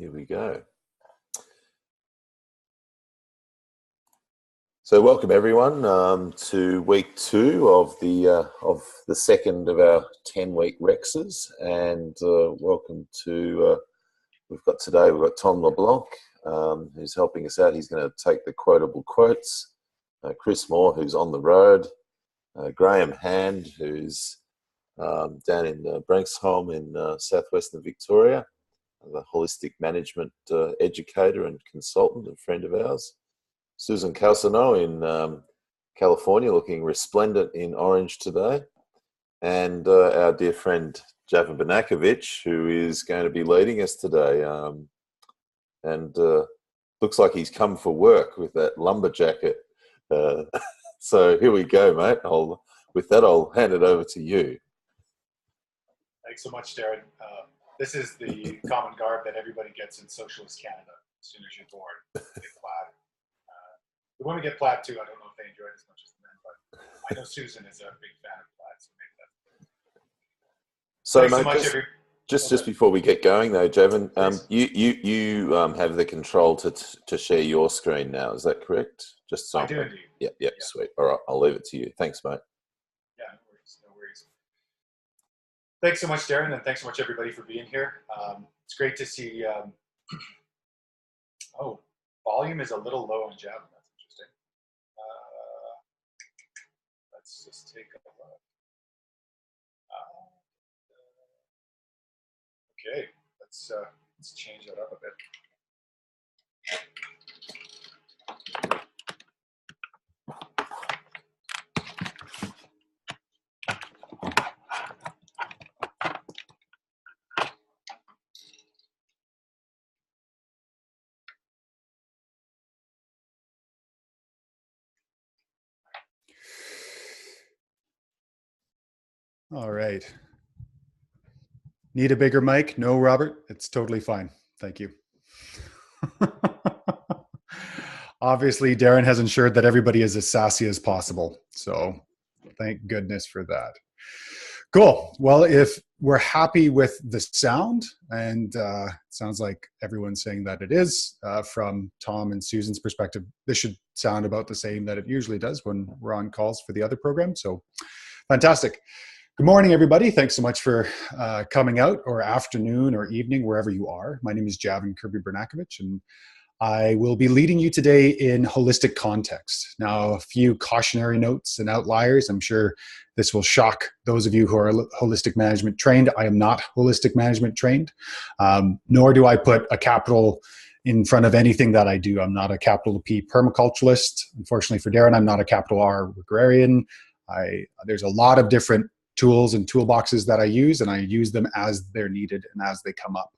Here we go. So welcome everyone to week 2 of the second of our 10-week Rexes, and welcome to we've got Tom LeBlanc who's helping us out. He's going to take the quotable quotes. Chris Moore, who's on the road. Graham Hand, who's down in Branxholme in southwestern Victoria, the holistic management educator and consultant and friend of ours. Susan Calcino in California, looking resplendent in orange today. And our dear friend Javan Banakovic, who is going to be leading us today. And looks like he's come for work with that lumber jacket. So here we go, mate. With that, I'll hand it over to you. Thanks so much, Darren. This is the common garb that everybody gets in socialist Canada as soon as you're born. Get plaid. The women get plaid too. I don't know if they enjoy it as much as the men, but I know Susan is a big fan of plaid, so maybe that's. So, mate, just before we get going, though, Javan, you have the control to share your screen now. Is that correct? Just so I do indeed. Yeah, sweet. All right, I'll leave it to you. Thanks, mate. Yeah, no worries. Thanks so much, Darren, and thanks so much, everybody, for being here. It's great to see. Volume is a little low on Javan. That's interesting. Let's just take a look. Okay, let's change that up a bit. All right. Need a bigger mic? No, Robert, it's totally fine. Thank you. Obviously, Darren has ensured that everybody is as sassy as possible. So thank goodness for that. Cool. Well, if we're happy with the sound, and it sounds like everyone's saying that it is, from Tom and Susan's perspective, this should sound about the same that it usually does when we're on calls for the other program. So fantastic. Good morning, everybody. Thanks so much for coming out, or afternoon or evening, wherever you are. My name is Javan Kirby-Bernakovic, and I will be leading you today in holistic context. Now, a few cautionary notes and outliers. I'm sure this will shock those of you who are holistic management trained. I am not holistic management trained, nor do I put a capital in front of anything that I do. I'm not a capital P permaculturalist. Unfortunately for Darren, I'm not a capital R agrarian. There's a lot of different tools and toolboxes that I use, and I use them as they're needed and as they come up.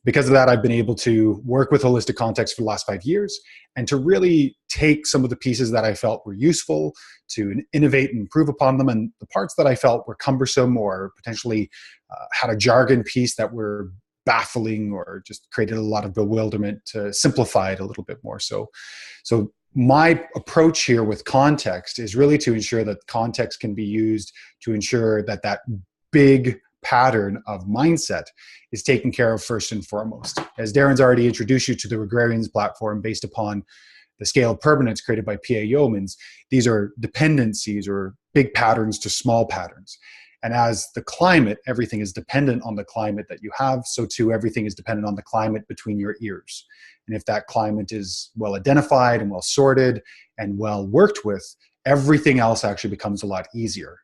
Because of that, I've been able to work with holistic context for the last 5 years and to really take some of the pieces that I felt were useful to innovate and improve upon them, and the parts that I felt were cumbersome or potentially had a jargon piece that were baffling or just created a lot of bewilderment, to simplify it a little bit more. So my approach here with context is really to ensure that context can be used to ensure that that big pattern of mindset is taken care of first and foremost. As Darren's already introduced you to the Agrarians platform based upon the scale of permanence created by P.A. Yeomans, these are dependencies or big patterns to small patterns. And as the climate, everything is dependent on the climate that you have, so too everything is dependent on the climate between your ears. And if that climate is well identified and well sorted and well worked with, everything else actually becomes a lot easier.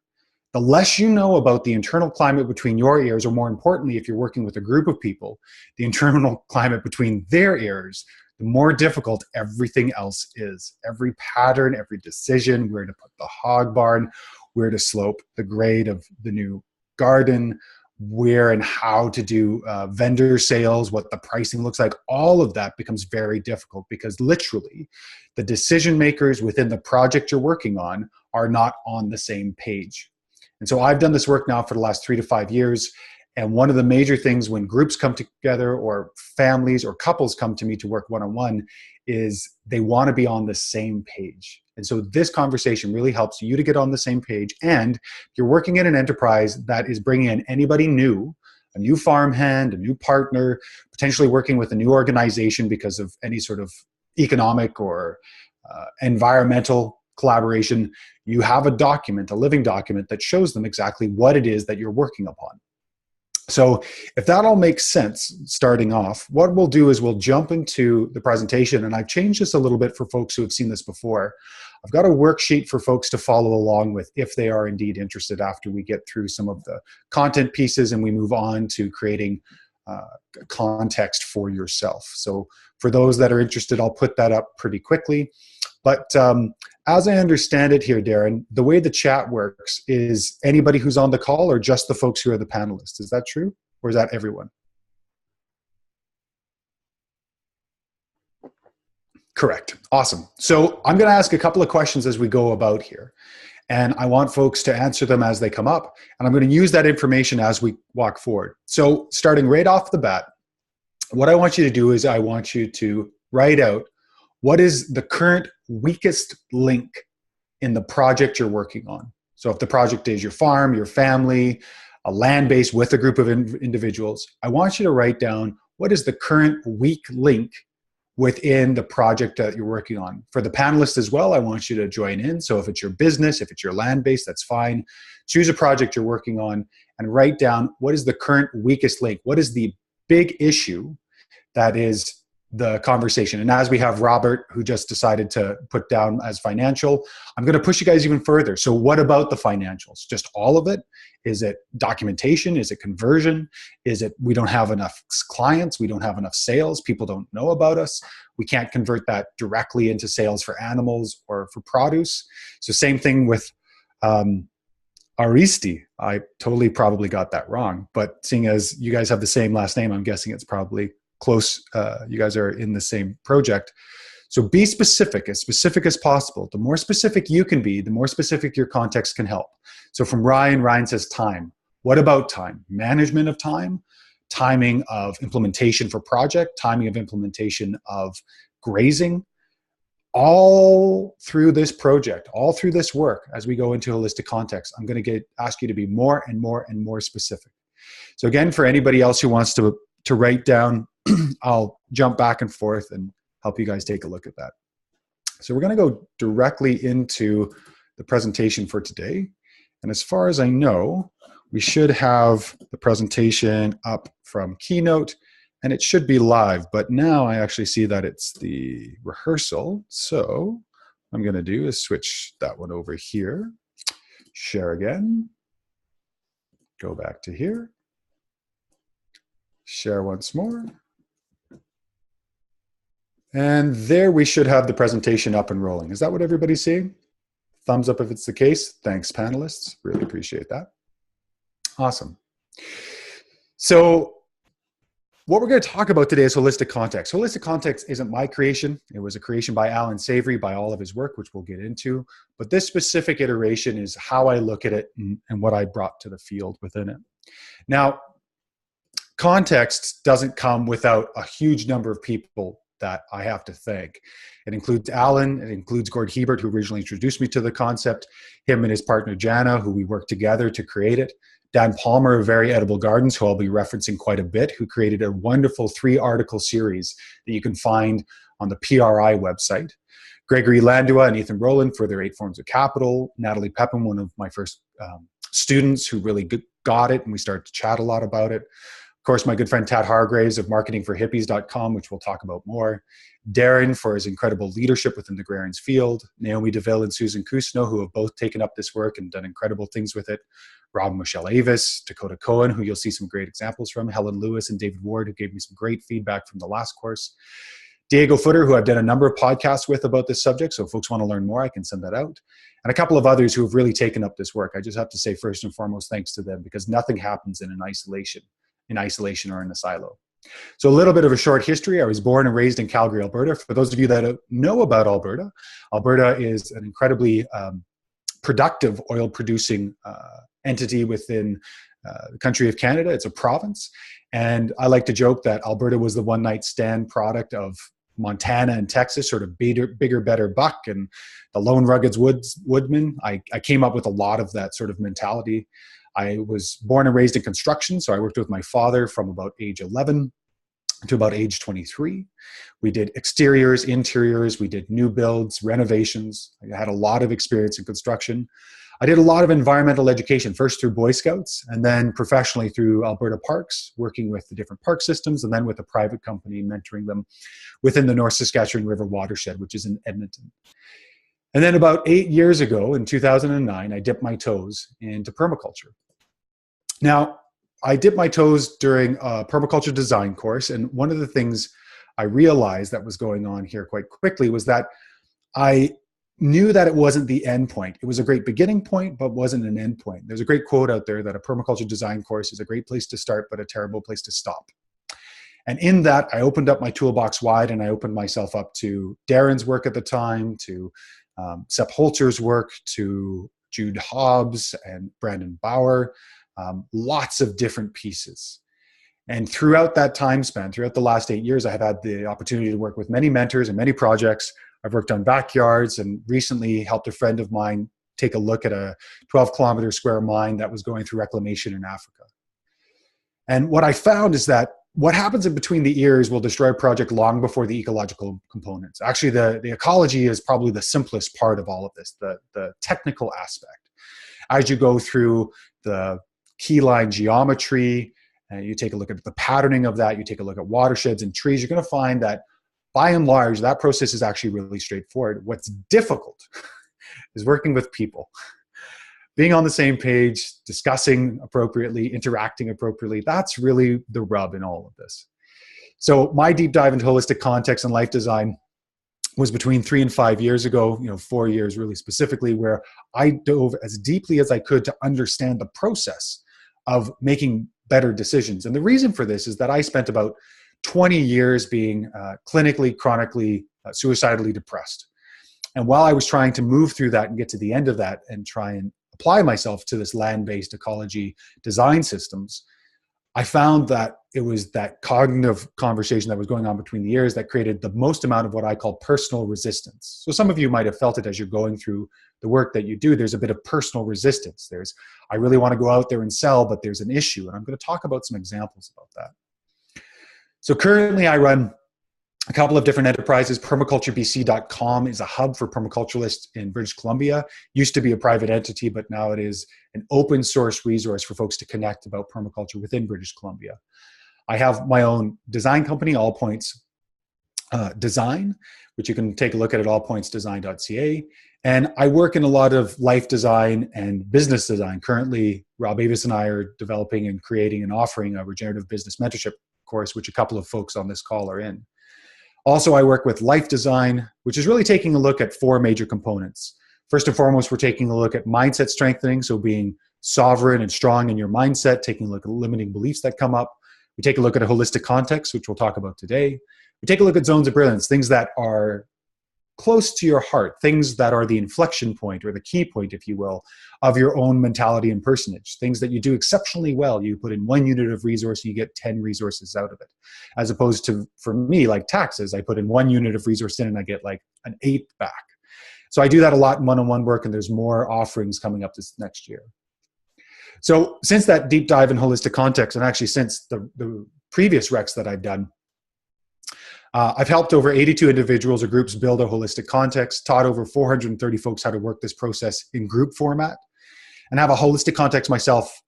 The less you know about the internal climate between your ears, or more importantly, if you're working with a group of people, the internal climate between their ears, the more difficult everything else is. Every pattern, every decision, where to put the hog barn, where to slope the grade of the new garden, where and how to do vendor sales, what the pricing looks like, all of that becomes very difficult, because literally the decision makers within the project you're working on are not on the same page. And so I've done this work now for the last 3 to 5 years. And one of the major things when groups come together, or families or couples come to me to work one-on-one, is they want to be on the same page. And so this conversation really helps you to get on the same page. And if you're working in an enterprise that is bringing in anybody new, a new farmhand, a new partner, potentially working with a new organization because of any sort of economic or environmental collaboration, you have a document, a living document that shows them exactly what it is that you're working upon. So if that all makes sense starting off, what we'll do is we'll jump into the presentation, and I've changed this a little bit for folks who have seen this before. I've got a worksheet for folks to follow along with if they are indeed interested after we get through some of the content pieces and we move on to creating context for yourself. So for those that are interested, I'll put that up pretty quickly. But as I understand it here, Darren, the way the chat works is anybody who's on the call or just the folks who are the panelists. Is that true? Or is that everyone? Correct. Awesome. So I'm going to ask a couple of questions as we go about here. And I want folks to answer them as they come up. And I'm going to use that information as we walk forward. So starting right off the bat, what I want you to do is I want you to write out what is the current weakest link in the project you're working on. So if the project is your farm, your family, a land base with a group of individuals, I want you to write down what is the current weak link within the project that you're working on. For the panelists as well, I want you to join in. So if it's your business, if it's your land base, that's fine. Choose a project you're working on and write down what is the current weakest link. What is the big issue that is the conversation? And as we have Robert, who just decided to put down as financial, I'm going to push you guys even further. So what about the financials? Just all of it? Is it documentation? Is it conversion? Is it we don't have enough clients? We don't have enough sales? People don't know about us? We can't convert that directly into sales for animals or for produce. So same thing with Aristi. I totally probably got that wrong, but seeing as you guys have the same last name, I'm guessing it's probably close. You guys are in the same project. So be specific as possible. The more specific you can be, the more specific your context can help. So from Ryan says time. What about time? Management of time, timing of implementation for project, timing of implementation of grazing, all through this project, all through this work, as we go into holistic context, I'm going to ask you to be more and more and more specific. So again, for anybody else who wants to write down, I'll jump back and forth and help you guys take a look at that. So we're going to go directly into the presentation for today. And as far as I know, we should have the presentation up from Keynote and it should be live, but now I actually see that it's the rehearsal. So what I'm going to do is switch that one over here, share again, go back to here, share once more. And there we should have the presentation up and rolling. Is that what everybody's seeing? Thumbs up if it's the case. Thanks, panelists. Really appreciate that. Awesome. So what we're going to talk about today is holistic context. Holistic context isn't my creation. It was a creation by Alan Savory, by all of his work, which we'll get into. But this specific iteration is how I look at it and what I brought to the field within it. Now, context doesn't come without a huge number of people that I have to thank. It includes Alan, it includes Gord Hebert, who originally introduced me to the concept, him and his partner Jana, who we worked together to create it, Dan Palmer of Very Edible Gardens, who I'll be referencing quite a bit, who created a wonderful 3-article series that you can find on the PRI website, Gregory Landua and Ethan Rowland for their 8 Forms of Capital, Natalie Pepin, one of my first students who really got it, and we started to chat a lot about it. Of course, my good friend Tad Hargraves of marketingforhippies.com, which we'll talk about more. Darren for his incredible leadership within the agrarian's field. Naomi DeVille and Susan Cousineau, who have both taken up this work and done incredible things with it. Rob Michelle Avis, Dakota Cohen, who you'll see some great examples from. Helen Lewis and David Ward, who gave me some great feedback from the last course. Diego Footer, who I've done a number of podcasts with about this subject, so if folks want to learn more, I can send that out. And a couple of others who have really taken up this work. I just have to say first and foremost thanks to them, because nothing happens in isolation or in a silo. So a little bit of a short history. I was born and raised in Calgary, Alberta. For those of you that don't know about Alberta, Alberta is an incredibly productive oil-producing entity within the country of Canada. It's a province. And I like to joke that Alberta was the one-night stand product of Montana and Texas, sort of bigger, better buck, and the lone rugged woodman. I came up with a lot of that sort of mentality. I was born and raised in construction, so I worked with my father from about age 11 to about age 23. We did exteriors, interiors, we did new builds, renovations. I had a lot of experience in construction. I did a lot of environmental education, first through Boy Scouts and then professionally through Alberta Parks, working with the different park systems, and then with a private company, mentoring them within the North Saskatchewan River watershed, which is in Edmonton. And then about 8 years ago, in 2009, I dipped my toes into permaculture. Now, I dipped my toes during a permaculture design course, and one of the things I realized that was going on here quite quickly was that I knew that it wasn't the end point. It was a great beginning point, but wasn't an end point. There's a great quote out there that a permaculture design course is a great place to start, but a terrible place to stop. And in that, I opened up my toolbox wide, and I opened myself up to Darren's work at the time, to Sepp Holzer's work, to Jude Hobbs and Brandon Bauer, lots of different pieces. And throughout that time span, throughout the last 8 years, I have had the opportunity to work with many mentors and many projects. I've worked on backyards and recently helped a friend of mine take a look at a 12-kilometer square mine that was going through reclamation in Africa. And what I found is that what happens in between the ears will destroy a project long before the ecological components. Actually, the ecology is probably the simplest part of all of this, the technical aspect. As you go through the keyline geometry, you take a look at the patterning of that, you take a look at watersheds and trees, you're going to find that by and large, that process is actually really straightforward. What's difficult is working with people. Being on the same page, discussing appropriately, interacting appropriately, that's really the rub in all of this. So my deep dive into holistic context and life design was between 3 and 5 years ago, 4 years really specifically, where I dove as deeply as I could to understand the process of making better decisions. And the reason for this is that I spent about 20 years being clinically, chronically, suicidally depressed. And while I was trying to move through that and get to the end of that and try and apply myself to this land-based ecology design systems, I found that it was that cognitive conversation that was going on between the ears that created the most amount of what I call personal resistance. So some of you might have felt it as you're going through the work that you do. There's a bit of personal resistance. There's, I really want to go out there and sell, but there's an issue. And I'm going to talk about some examples about that. So currently I run a couple of different enterprises. Permaculturebc.com is a hub for permaculturalists in British Columbia. Used to be a private entity, but now it is an open source resource for folks to connect about permaculture within British Columbia. I have my own design company, All Points Design, which you can take a look at allpointsdesign.ca. And I work in a lot of life design and business design. Currently, Rob Avis and I are developing and creating and offering a regenerative business mentorship course, which a couple of folks on this call are in. Also, I work with life design, which is really taking a look at 4 major components. First and foremost, we're taking a look at mindset strengthening, so being sovereign and strong in your mindset, taking a look at limiting beliefs that come up. We take a look at a holistic context, which we'll talk about today. We take a look at zones of brilliance, things that are close to your heart, things that are the inflection point or the key point, if you will, of your own mentality and personage, things that you do exceptionally well. You put in 1 unit of resource, you get 10 resources out of it. As opposed to, for me, like taxes, I put in 1 unit of resource in and I get like an 8 back. So I do that a lot in one-on-one work, and there's more offerings coming up this next year. So since that deep dive in holistic context, and actually since the previous recs that I've done, I've helped over 82 individuals or groups build a holistic context, taught over 430 folks how to work this process in group format, and have a holistic context myself,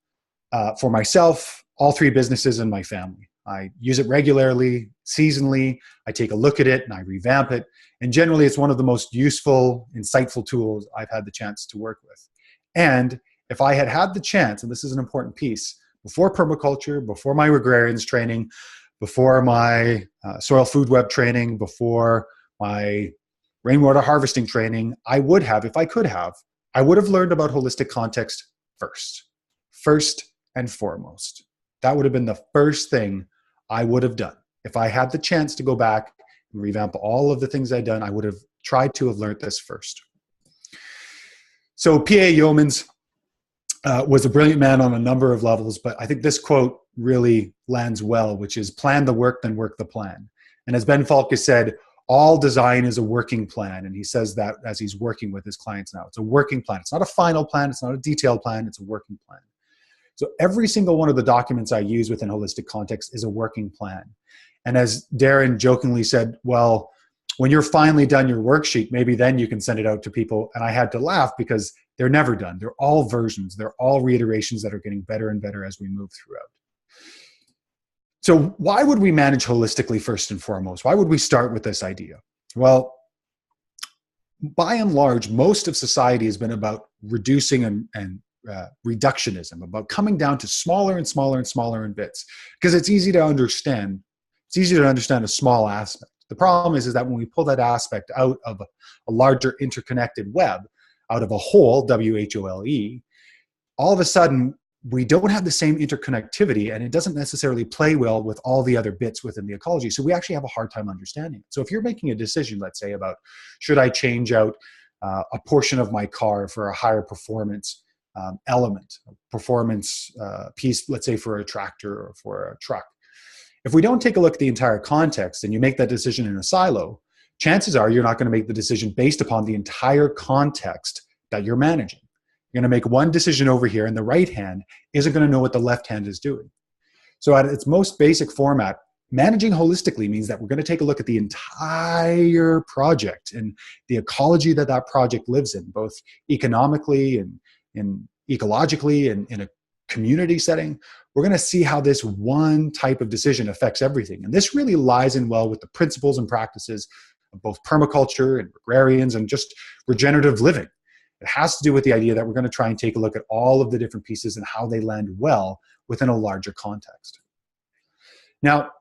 for myself, all 3 businesses, and my family. I use it regularly, seasonally. I take a look at it and I revamp it. And generally, it's one of the most useful, insightful tools I've had the chance to work with. And if I had had the chance, and this is an important piece, before permaculture, before my agrarians training, before my soil food web training, before my rainwater harvesting training, I would have, if I could have, I would have learned about holistic context first and foremost. That would have been the first thing I would have done. If I had the chance to go back and revamp all of the things I'd done, I would have tried to have learned this first. So P.A. Yeomans was a brilliant man on a number of levels, but I think this quote really lands well, which is plan the work, then work the plan. And as Ben Falk has said, all design is a working plan. And he says that as he's working with his clients now. It's a working plan. It's not a final plan. It's not a detailed plan. It's a working plan. So every single one of the documents I use within holistic context is a working plan. And as Darren jokingly said, well, when you're finally done your worksheet, maybe then you can send it out to people. And I had to laugh because they're never done. They're all versions. They're all reiterations that are getting better and better as we move throughout. So why would we manage holistically first and foremost? Why would we start with this idea? Well, by and large, most of society has been about reducing and reductionism, about coming down to smaller and smaller and smaller in bits, because it's easy to understand. It's easy to understand a small aspect. The problem is that when we pull that aspect out of a larger interconnected web, out of a whole, W-H-O-L-E, all of a sudden, we don't have the same interconnectivity, and it doesn't necessarily play well with all the other bits within the ecology. So we actually have a hard time understanding it. So if you're making a decision, let's say, about should I change out a portion of my car for a higher performance element, performance piece, let's say for a tractor or for a truck. If we don't take a look at the entire context and you make that decision in a silo, chances are you're not going to make the decision based upon the entire context that you're managing. You're going to make one decision over here, and the right hand isn't going to know what the left hand is doing. So at its most basic format, managing holistically means that we're going to take a look at the entire project and the ecology that that project lives in, both economically and ecologically and in a community setting. We're going to see how this one type of decision affects everything. And this really lies in well with the principles and practices of both permaculture and agrarians and just regenerative living. It has to do with the idea that we're going to try and take a look at all of the different pieces and how they land well within a larger context. Now,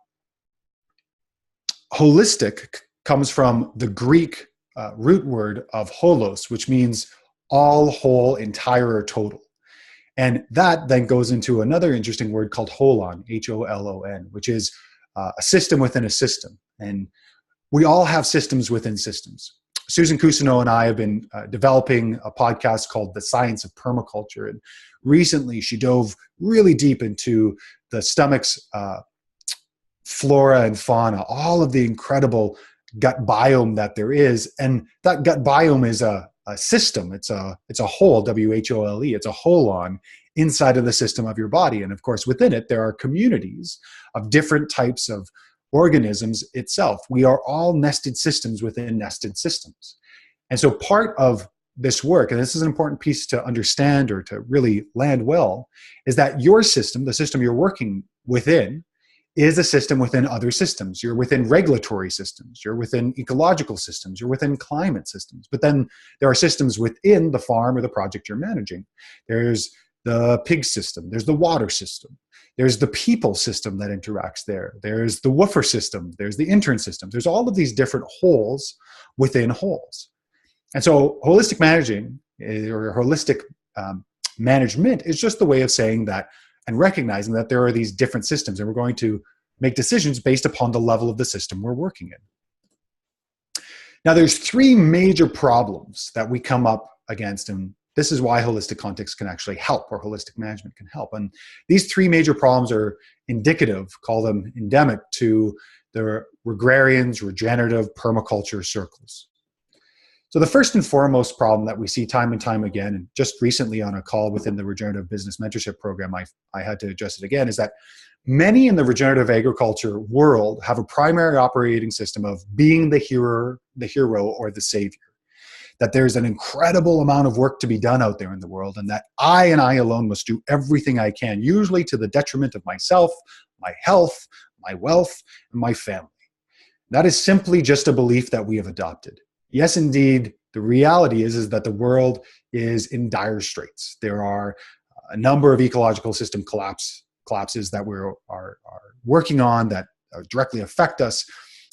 holistic comes from the Greek root word of holos, which means all, whole, entire, or total. And that then goes into another interesting word called holon, H-O-L-O-N, which is a system within a system. And we all have systems within systems. Susan Cousineau and I have been developing a podcast called The Science of Permaculture. And recently she dove really deep into the stomach's flora and fauna, all of the incredible gut biome that there is. And that gut biome is a system. It's a whole, W-H-O-L-E. It's a holon inside of the system of your body. And of course, within it, there are communities of different types of organisms itself. We are all nested systems within nested systems. And so part of this work, and this is an important piece to understand or to really land well, is that your system, the system you're working within, is a system within other systems. You're within regulatory systems. You're within ecological systems. You're within climate systems. But then there are systems within the farm or the project you're managing. There's the pig system. There's the water system. There's the people system that interacts there. There's the woofer system. There's the intern system. There's all of these different wholes within wholes. And so holistic managing or holistic management is just the way of saying that and recognizing that there are these different systems, and we're going to make decisions based upon the level of the system we're working in. Now, there's three major problems that we come up against, and this is why holistic context can actually help, or holistic management can help. And these three major problems are indicative, call them endemic, to the agrarians, regenerative, permaculture circles. So the first and foremost problem that we see time and time again, and just recently on a call within the Regenerative Business Mentorship Program, I had to address it again, is that many in the regenerative agriculture world have a primary operating system of being the hero or the savior. That there's an incredible amount of work to be done out there in the world, and that I alone must do everything I can, usually to the detriment of myself, my health, my wealth, and my family. That is simply just a belief that we have adopted. Yes, indeed, the reality is that the world is in dire straits. There are a number of ecological system collapses that we are working on that directly affect us.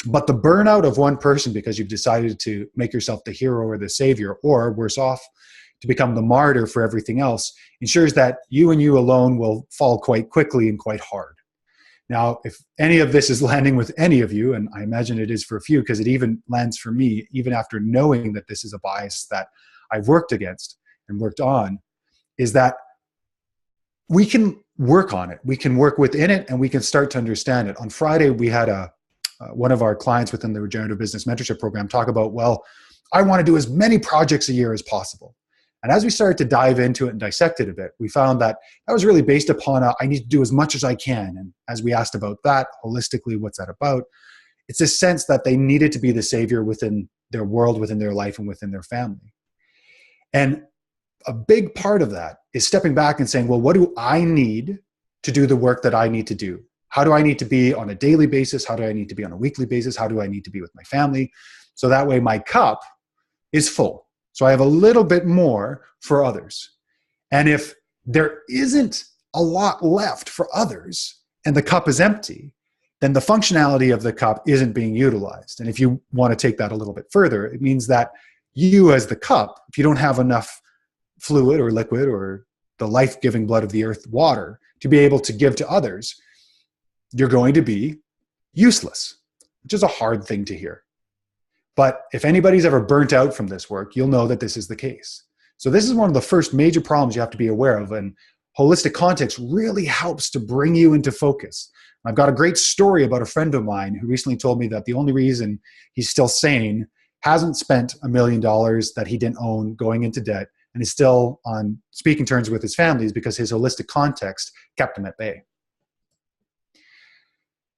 But the burnout of one person because you've decided to make yourself the hero or the savior, or worse off, to become the martyr for everything else, ensures that you and you alone will fall quite quickly and quite hard. Now, if any of this is landing with any of you, and I imagine it is for a few, because it even lands for me, even after knowing that this is a bias that I've worked against and worked on, is that we can work on it. We can work within it, and we can start to understand it. On Friday, we had one of our clients within the Regenerative Business Mentorship Program talk about, well, I want to do as many projects a year as possible. And as we started to dive into it and dissect it a bit, we found that that was really based upon I need to do as much as I can. And as we asked about that, holistically, what's that about? It's this sense that they needed to be the savior within their world, within their life, and within their family. And a big part of that is stepping back and saying, well, what do I need to do the work that I need to do? How do I need to be on a daily basis? How do I need to be on a weekly basis? How do I need to be with my family? So that way my cup is full. So I have a little bit more for others. And if there isn't a lot left for others and the cup is empty, then the functionality of the cup isn't being utilized. And if you want to take that a little bit further, it means that you as the cup, if you don't have enough fluid or liquid or the life-giving blood of the earth, water, to be able to give to others, you're going to be useless, which is a hard thing to hear. But if anybody's ever burnt out from this work, you'll know that this is the case. So this is one of the first major problems you have to be aware of, and holistic context really helps to bring you into focus. I've got a great story about a friend of mine who recently told me that the only reason he's still sane, hasn't spent $1 million that he didn't own going into debt, and is still on speaking terms with his family is because his holistic context kept him at bay.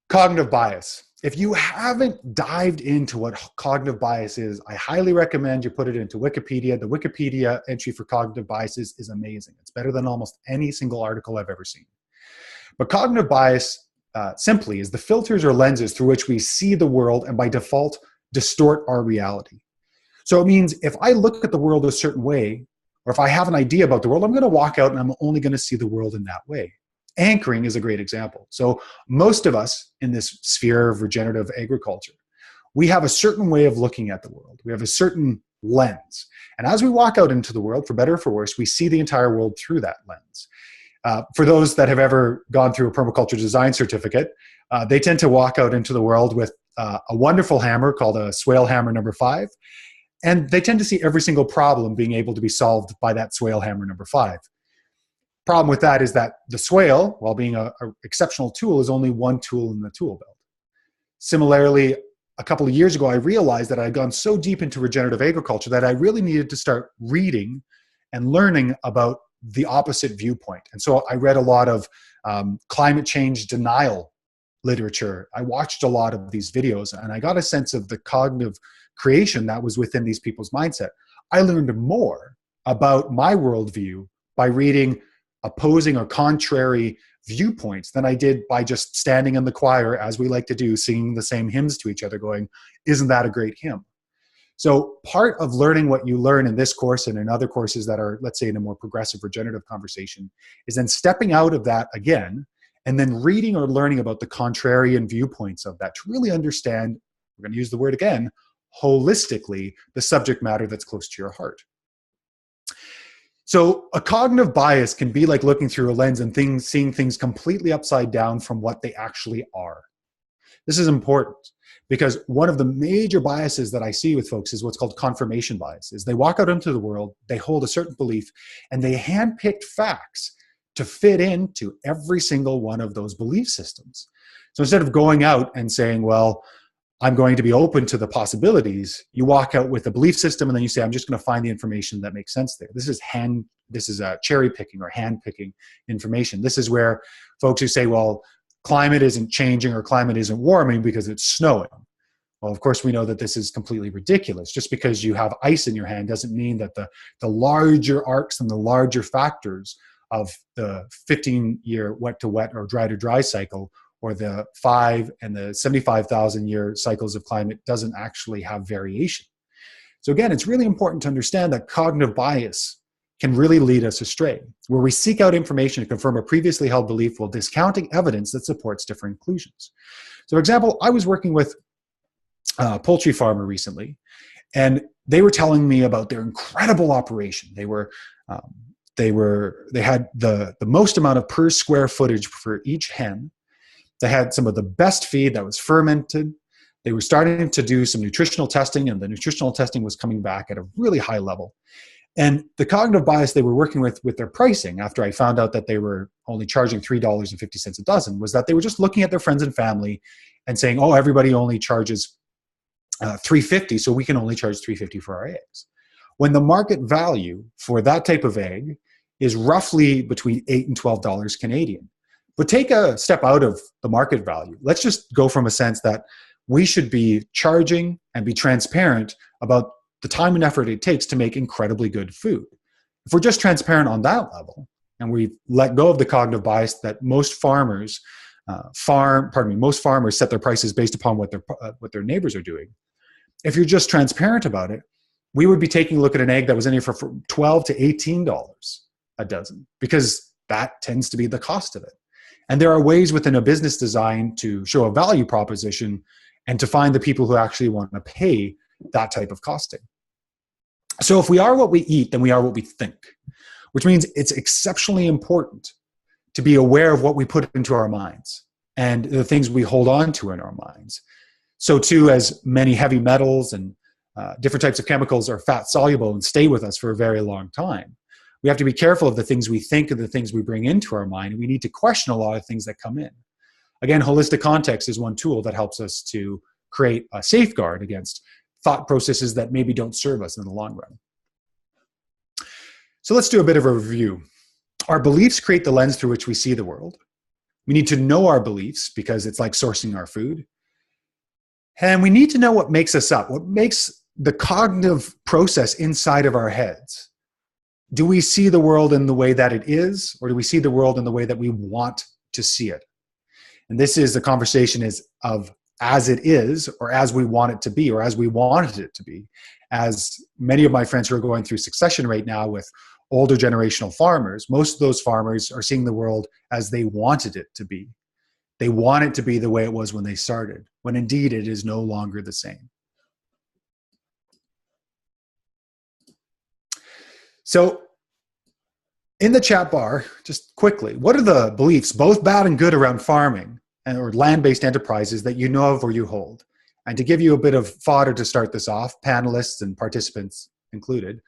Cognitive bias. If you haven't dived into what cognitive bias is, I highly recommend you put it into Wikipedia. The Wikipedia entry for cognitive biases is amazing. It's better than almost any single article I've ever seen. But cognitive bias simply is the filters or lenses through which we see the world and by default distort our reality. So it means if I look at the world a certain way, or if I have an idea about the world, I'm going to walk out and I'm only going to see the world in that way. Anchoring is a great example. So most of us in this sphere of regenerative agriculture, we have a certain way of looking at the world. We have a certain lens. And as we walk out into the world, for better or for worse, we see the entire world through that lens. For those that have ever gone through a permaculture design certificate, they tend to walk out into the world with a wonderful hammer called a swale hammer number 5. And they tend to see every single problem being able to be solved by that swale hammer number 5. Problem with that is that the swale, while being an exceptional tool, is only one tool in the tool belt. Similarly, a couple of years ago, I realized that I had gone so deep into regenerative agriculture that I really needed to start reading and learning about the opposite viewpoint. And so I read a lot of climate change denial literature. I watched a lot of these videos, and I got a sense of the cognitive creation that was within these people's mindset. I learned more about my worldview by reading opposing or contrary viewpoints than I did by just standing in the choir, as we like to do, singing the same hymns to each other going, isn't that a great hymn? So part of learning what you learn in this course and in other courses that are, let's say, in a more progressive regenerative conversation, is then stepping out of that again and then reading or learning about the contrarian viewpoints of that to really understand, we're going to use the word again, holistically, the subject matter that's close to your heart. So a cognitive bias can be like looking through a lens and seeing things completely upside down from what they actually are. This is important because one of the major biases that I see with folks is what's called confirmation bias. Is they walk out into the world, they hold a certain belief, and they handpicked facts to fit into every single one of those belief systems. So instead of going out and saying, well, I'm going to be open to the possibilities, you walk out with a belief system and then you say, I'm just going to find the information that makes sense there. This is cherry picking or hand picking information. This is where folks who say, well, climate isn't changing or climate isn't warming because it's snowing. Well, of course, we know that this is completely ridiculous. Just because you have ice in your hand doesn't mean that the larger arcs and the larger factors of the 15-year wet to wet or dry to dry cycle or the 5 and the 75,000 year cycles of climate doesn't actually have variation. So again, it's really important to understand that cognitive bias can really lead us astray, where we seek out information to confirm a previously held belief while discounting evidence that supports different conclusions. So for example, I was working with a poultry farmer recently, and they were telling me about their incredible operation. They had the most amount of per square footage for each hen. They had some of the best feed that was fermented. They were starting to do some nutritional testing, and the nutritional testing was coming back at a really high level. And the cognitive bias they were working with their pricing, after I found out that they were only charging $3.50 a dozen, was that they were just looking at their friends and family and saying, oh, everybody only charges $3.50, so we can only charge $3.50 for our eggs. when the market value for that type of egg is roughly between $8 and $12 Canadian. But take a step out of the market value. Let's just go from a sense that we should be charging and be transparent about the time and effort it takes to make incredibly good food. If we're just transparent on that level, and we let go of the cognitive bias that most farmers set their prices based upon what their neighbors are doing. If you're just transparent about it, we would be taking a look at an egg that was in here for $12 to $18 a dozen, because that tends to be the cost of it. And there are ways within a business design to show a value proposition and to find the people who actually want to pay that type of costing. So if we are what we eat, then we are what we think, which means it's exceptionally important to be aware of what we put into our minds and the things we hold on to in our minds. So too, as many heavy metals and different types of chemicals are fat soluble and stay with us for a very long time, we have to be careful of the things we think and the things we bring into our mind. We need to question a lot of things that come in. Again, holistic context is one tool that helps us to create a safeguard against thought processes that maybe don't serve us in the long run. So let's do a bit of a review. Our beliefs create the lens through which we see the world. We need to know our beliefs because it's like sourcing our food. And we need to know what makes us up, what makes the cognitive process inside of our heads. Do we see the world in the way that it is, or do we see the world in the way that we want to see it? And this is the conversation of as it is, or as we want it to be, or as we wanted it to be. As many of my friends who are going through succession right now with older generational farmers, most of those farmers are seeing the world as they wanted it to be. They want it to be the way it was when they started, when indeed it is no longer the same. So in the chat bar, just quickly, what are the beliefs, both bad and good, around farming or land-based enterprises that you know of or you hold? And to give you a bit of fodder to start this off, panelists and participants included,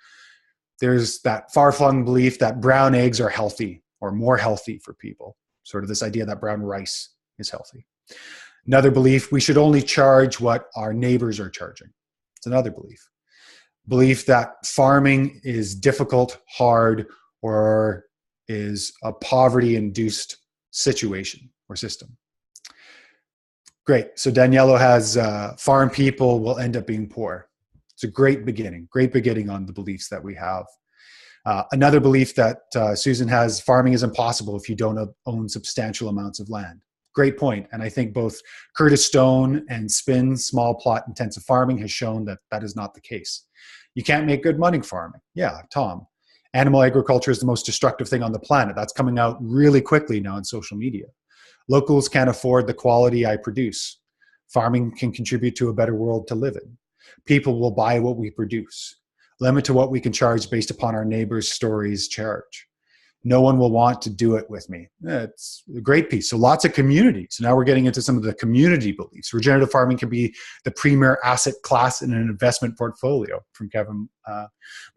there's that far-flung belief that brown eggs are healthy or more healthy for people. Sort of this idea that brown rice is healthy. Another belief, we should only charge what our neighbors are charging. It's another belief. Belief that farming is difficult, hard, or is a poverty-induced situation or system. Great. So Daniello has farm people will end up being poor. It's a great beginning on the beliefs that we have. Another belief that Susan has, farming is impossible if you don't own substantial amounts of land. Great point. And I think both Curtis Stone and Spin, small plot intensive farming, has shown that that is not the case. You can't make good money farming. Yeah, Tom. Animal agriculture is the most destructive thing on the planet. That's coming out really quickly now in social media. Locals can't afford the quality I produce. Farming can contribute to a better world to live in. People will buy what we produce. Limit to what we can charge based upon our neighbors' stories charge. No one will want to do it with me. It's a great piece. So lots of community. So now we're getting into some of the community beliefs. Regenerative farming can be the premier asset class in an investment portfolio, from Kevin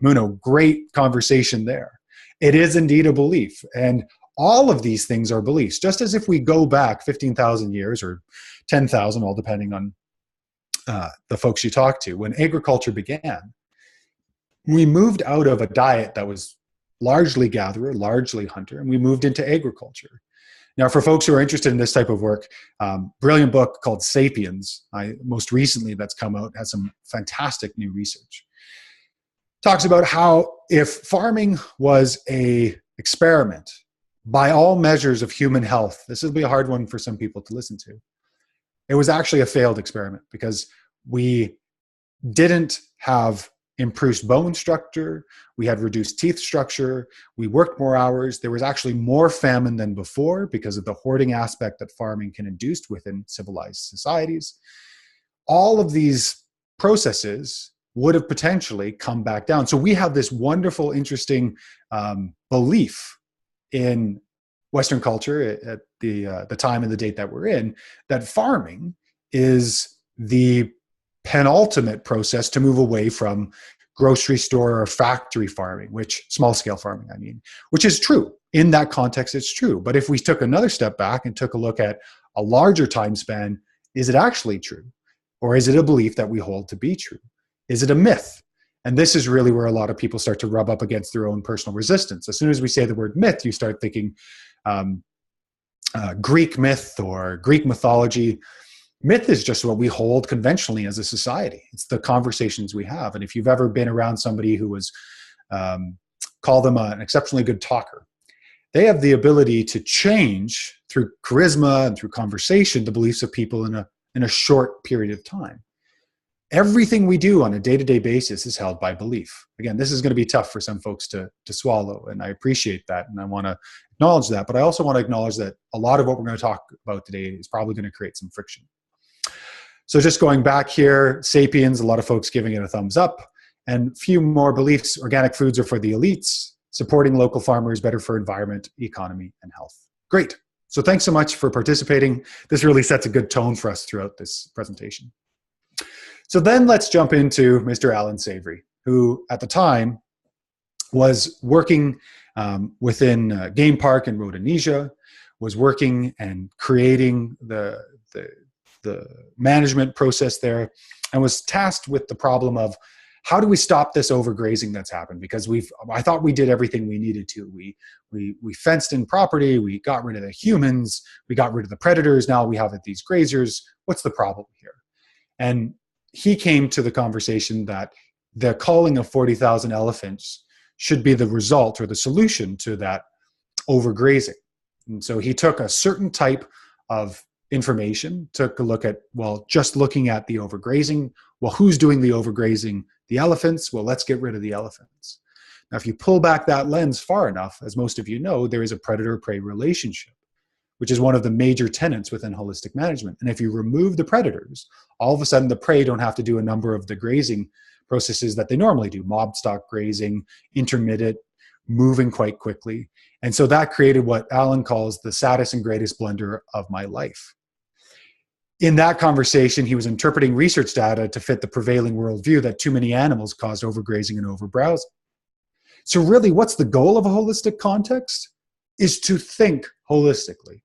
Muno. Great conversation there. It is indeed a belief. And all of these things are beliefs. Just as if we go back 15,000 years or 10,000, all depending on the folks you talk to, when agriculture began, we moved out of a diet that was largely gatherer, largely hunter, and we moved into agriculture. Now, for folks who are interested in this type of work, brilliant book called Sapiens, most recently that's come out, has some fantastic new research. Talks about how if farming was a experiment by all measures of human health, this will be a hard one for some people to listen to. It was actually a failed experiment because we didn't have improved bone structure, we had reduced teeth structure, we worked more hours, there was actually more famine than before because of the hoarding aspect that farming can induce within civilized societies. All of these processes would have potentially come back down. So we have this wonderful, interesting belief in Western culture at the time and the date that we're in, that farming is the penultimate process to move away from grocery store or factory farming, small scale farming, which is true. In that context, it's true. But if we took another step back and took a look at a larger time span, is it actually true? Or is it a belief that we hold to be true? Is it a myth? And this is really where a lot of people start to rub up against their own personal resistance. As soon as we say the word myth, you start thinking Greek myth or Greek mythology. Myth is just what we hold conventionally as a society. It's the conversations we have. And if you've ever been around somebody who was, call them an exceptionally good talker, they have the ability to change through charisma and through conversation the beliefs of people in a short period of time. Everything we do on a day-to-day basis is held by belief. Again, this is going to be tough for some folks to swallow, and I appreciate that, and I want to acknowledge that. But I also want to acknowledge that a lot of what we're going to talk about today is probably going to create some friction. So just going back here, Sapiens, a lot of folks giving it a thumbs up, and few more beliefs. Organic foods are for the elites. Supporting local farmers, better for environment, economy, and health. Great. So thanks so much for participating. This really sets a good tone for us throughout this presentation. So then let's jump into Mr. Alan Savory, who at the time was working within a game park in Rhodesia, was working and creating the management process there, and was tasked with the problem of how do we stop this overgrazing that's happened? Because I thought we did everything we needed to. We fenced in property, we got rid of the humans, we got rid of the predators, now we have these grazers. What's the problem here? And he came to the conversation that the culling of 40,000 elephants should be the result or the solution to that overgrazing. And so he took a certain type of information, took a look at, well, just looking at the overgrazing. Well, who's doing the overgrazing? The elephants? Well, let's get rid of the elephants. Now, if you pull back that lens far enough, as most of you know, there is a predator-prey relationship, which is one of the major tenets within holistic management. And if you remove the predators, all of a sudden the prey don't have to do a number of the grazing processes that they normally do, mob stock grazing, intermittent, moving quite quickly. And so that created what Alan calls the saddest and greatest blunder of my life. In that conversation, he was interpreting research data to fit the prevailing worldview that too many animals caused overgrazing and overbrowsing. So really, what's the goal of a holistic context? Is to think holistically.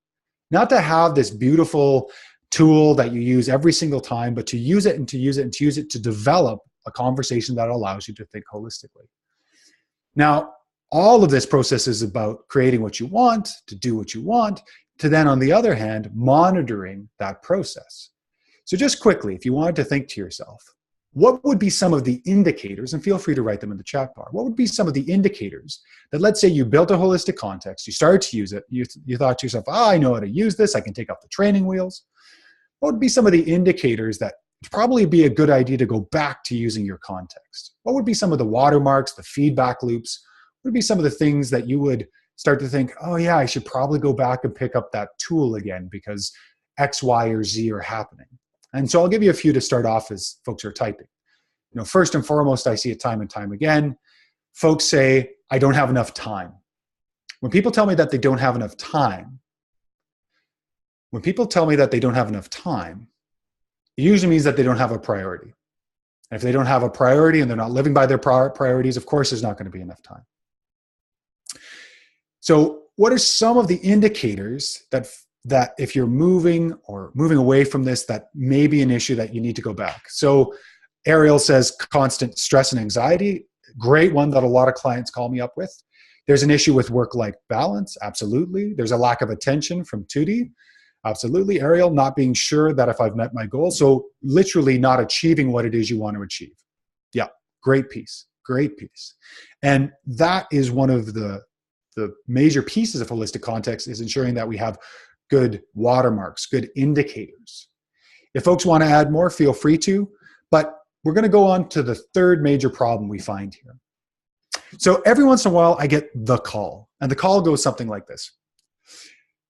Not to have this beautiful tool that you use every single time, but to use it and to use it and to use it to develop a conversation that allows you to think holistically. Now, all of this process is about creating what you want, to do what you want, to then, on the other hand, monitoring that process. So just quickly, if you wanted to think to yourself, what would be some of the indicators, and feel free to write them in the chat bar, what would be some of the indicators that, let's say you built a holistic context, you started to use it, you thought to yourself, I know how to use this, I can take off the training wheels. What would be some of the indicators that it'd probably be a good idea to go back to using your context? What would be some of the watermarks, the feedback loops? What would be some of the things that you would start to think, oh yeah, I should probably go back and pick up that tool again because X, Y, or Z are happening? And so I'll give you a few to start off as folks are typing. First and foremost, I see it time and time again. Folks say, I don't have enough time. When people tell me that they don't have enough time, it usually means that they don't have a priority. And if they don't have a priority and they're not living by their priorities, of course, there's not going to be enough time. So what are some of the indicators that if you're moving away from this, that may be an issue that you need to go back? So Ariel says constant stress and anxiety. Great one that a lot of clients call me up with. There's an issue with work-life balance. Absolutely. There's a lack of attention from Tootie. Absolutely. Ariel, not being sure that if I've met my goal. So literally not achieving what it is you want to achieve. Yeah. Great piece. Great piece. And that is one of the major pieces of holistic context, is ensuring that we have good watermarks, good indicators. If folks want to add more, feel free to, but we're going to go on to the third major problem we find here. So every once in a while, I get the call, and the call goes something like this.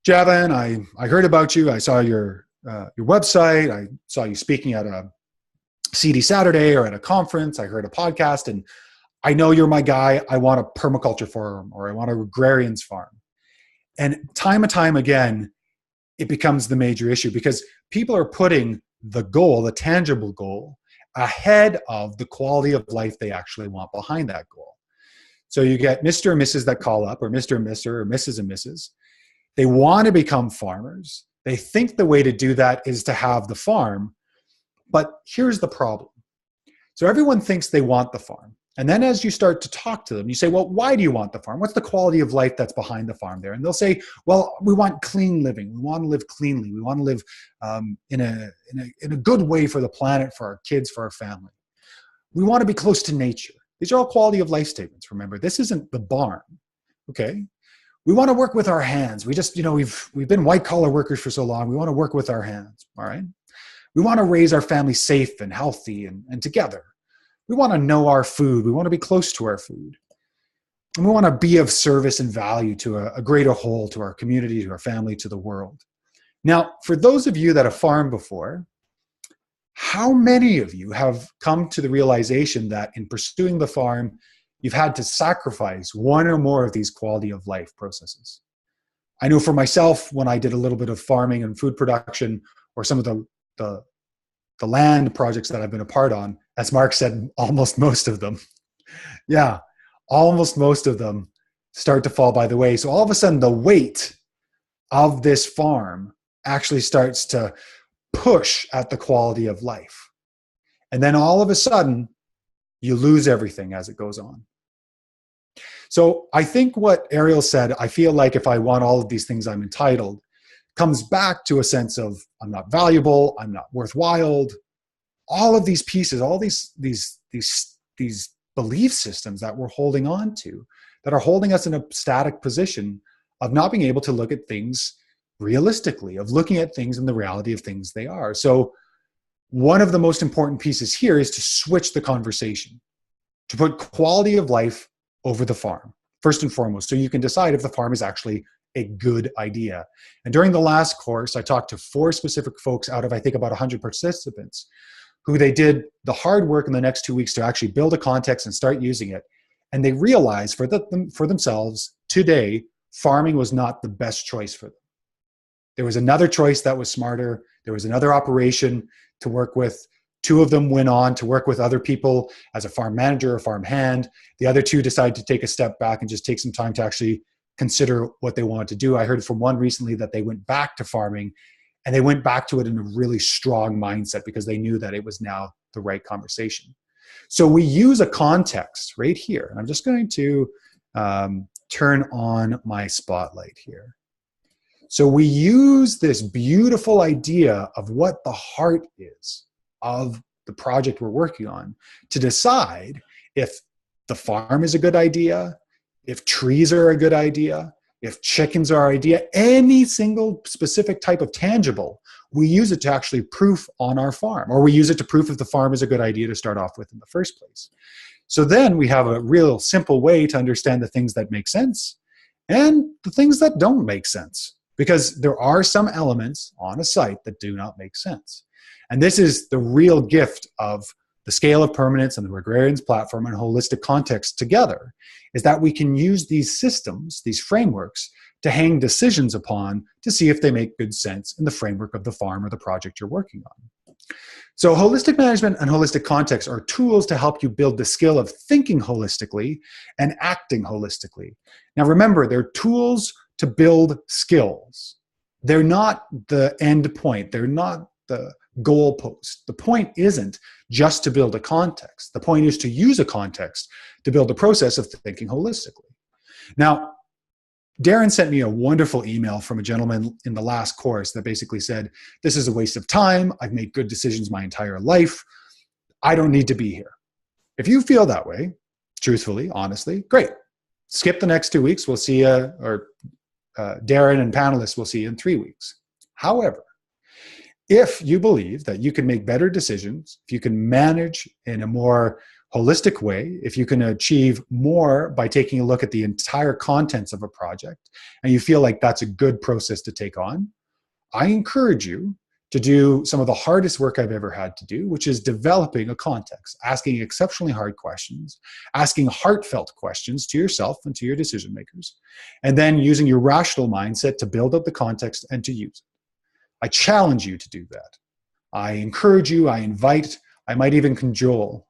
Javan, I heard about you. I saw your website. I saw you speaking at a CD Saturday or at a conference. I heard a podcast, and I know you're my guy. I want a permaculture farm, or I want a agrarian's farm. And time again, it becomes the major issue because people are putting the goal, the tangible goal, ahead of the quality of life they actually want behind that goal. So you get Mr. and Mrs. that call up, or Mr. and Mr. or Mrs. and Mrs. They want to become farmers. They think the way to do that is to have the farm. But here's the problem. So everyone thinks they want the farm. And then as you start to talk to them, you say, well, why do you want the farm? What's the quality of life that's behind the farm there? And they'll say, well, we want clean living. We want to live cleanly. We want to live in a good way for the planet, for our kids, for our family. We want to be close to nature. These are all quality of life statements. Remember, this isn't the barn, okay? We want to work with our hands. We just, we've been white collar workers for so long. We want to work with our hands, all right? We want to raise our family safe and healthy and together. We want to know our food. We want to be close to our food. And we want to be of service and value to a greater whole, to our community, to our family, to the world. Now, for those of you that have farmed before, how many of you have come to the realization that in pursuing the farm, you've had to sacrifice one or more of these quality of life processes? I know for myself, when I did a little bit of farming and food production, or some of the land projects that I've been a part on, as Mark said, almost most of them. Yeah, almost most of them start to fall by the way. So all of a sudden, the weight of this farm actually starts to push at the quality of life. And then all of a sudden, you lose everything as it goes on. So I think what Ariel said, I feel like if I want all of these things, I'm entitled, comes back to a sense of I'm not valuable, I'm not worthwhile. All of these pieces, all these belief systems that we're holding on to, that are holding us in a static position of not being able to look at things realistically, of looking at things in the reality of things they are. So one of the most important pieces here is to switch the conversation, to put quality of life over the farm, first and foremost, so you can decide if the farm is actually a good idea. And during the last course, I talked to 4 specific folks out of, I think, about 100 participants, who they did the hard work in the next 2 weeks to actually build a context and start using it. And they realized for themselves today, farming was not the best choice for them. There was another choice that was smarter. There was another operation to work with. 2 of them went on to work with other people as a farm manager or farm hand. The other 2 decided to take a step back and just take some time to actually consider what they wanted to do. I heard from one recently that they went back to farming, and they went back to it in a really strong mindset because they knew that it was now the right conversation. So we use a context right here. And I'm just going to turn on my spotlight here. So we use this beautiful idea of what the heart is of the project we're working on to decide if the farm is a good idea, if trees are a good idea, if chickens are our idea, any single specific type of tangible, we use it to actually proof on our farm, or we use it to proof if the farm is a good idea to start off with in the first place. So then we have a real simple way to understand the things that make sense and the things that don't make sense, because there are some elements on a site that do not make sense. And this is the real gift of the scale of permanence and the Agrarians platform and holistic context together, is that we can use these systems, these frameworks, to hang decisions upon to see if they make good sense in the framework of the farm or the project you're working on. So holistic management and holistic context are tools to help you build the skill of thinking holistically and acting holistically. Now remember, they're tools to build skills. They're not the end point. They're not the goalpost. The point isn't just to build a context. The point is to use a context to build a process of thinking holistically. Now, Darren sent me a wonderful email from a gentleman in the last course that basically said, this is a waste of time. I've made good decisions my entire life. I don't need to be here. If you feel that way, truthfully, honestly, great. Skip the next 2 weeks. We'll see you, or Darren and panelists will see you in 3 weeks. However, if you believe that you can make better decisions, if you can manage in a more holistic way, if you can achieve more by taking a look at the entire contents of a project, and you feel like that's a good process to take on, I encourage you to do some of the hardest work I've ever had to do, which is developing a context, asking exceptionally hard questions, asking heartfelt questions to yourself and to your decision makers, and then using your rational mindset to build up the context and to use it. I challenge you to do that. I encourage you, I invite, I might even cajole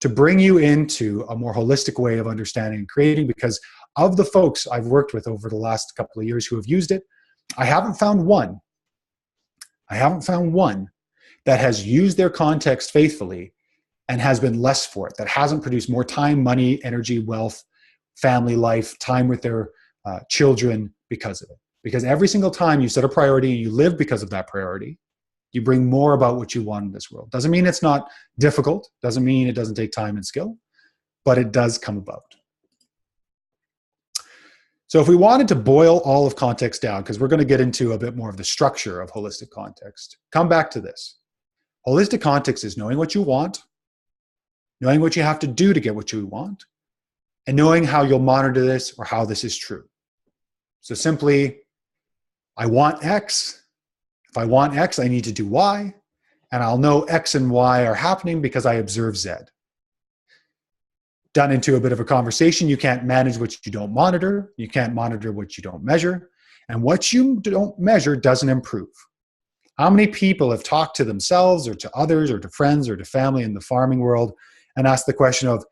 to bring you into a more holistic way of understanding and creating, because of the folks I've worked with over the last couple of years who have used it, I haven't found one that has used their context faithfully and has been less for it, that hasn't produced more time, money, energy, wealth, family life, time with their children because of it. Because every single time you set a priority and you live because of that priority, you bring more about what you want in this world. Doesn't mean it's not difficult, doesn't mean it doesn't take time and skill, but it does come about. So if we wanted to boil all of context down, because we're going to get into a bit more of the structure of holistic context, come back to this. Holistic context is knowing what you want, knowing what you have to do to get what you want, and knowing how you'll monitor this or how this is true. So simply, I want X. If I want X, I need to do Y, and I'll know X and Y are happening because I observe Z. Done into a bit of a conversation, you can't manage what you don't monitor, you can't monitor what you don't measure, and what you don't measure doesn't improve. How many people have talked to themselves or to others or to friends or to family in the farming world and asked the question of,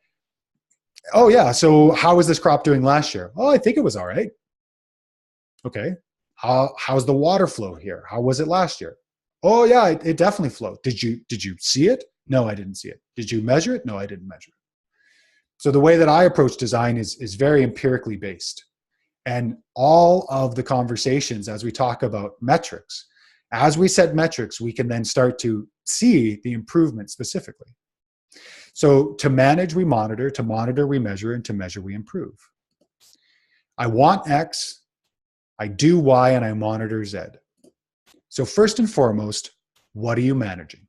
oh yeah, so how was this crop doing last year? Oh, I think it was all right. Okay. How's the water flow here? How was it last year? Oh yeah, it definitely flowed. Did you see it? No, I didn't see it. Did you measure it? No, I didn't measure it. So the way that I approach design is very empirically based. And all of the conversations as we talk about metrics, as we set metrics, we can then start to see the improvement specifically. So to manage, we monitor, to monitor, we measure, and to measure, we improve. I want X, I do Y, and I monitor Z. So first and foremost, what are you managing?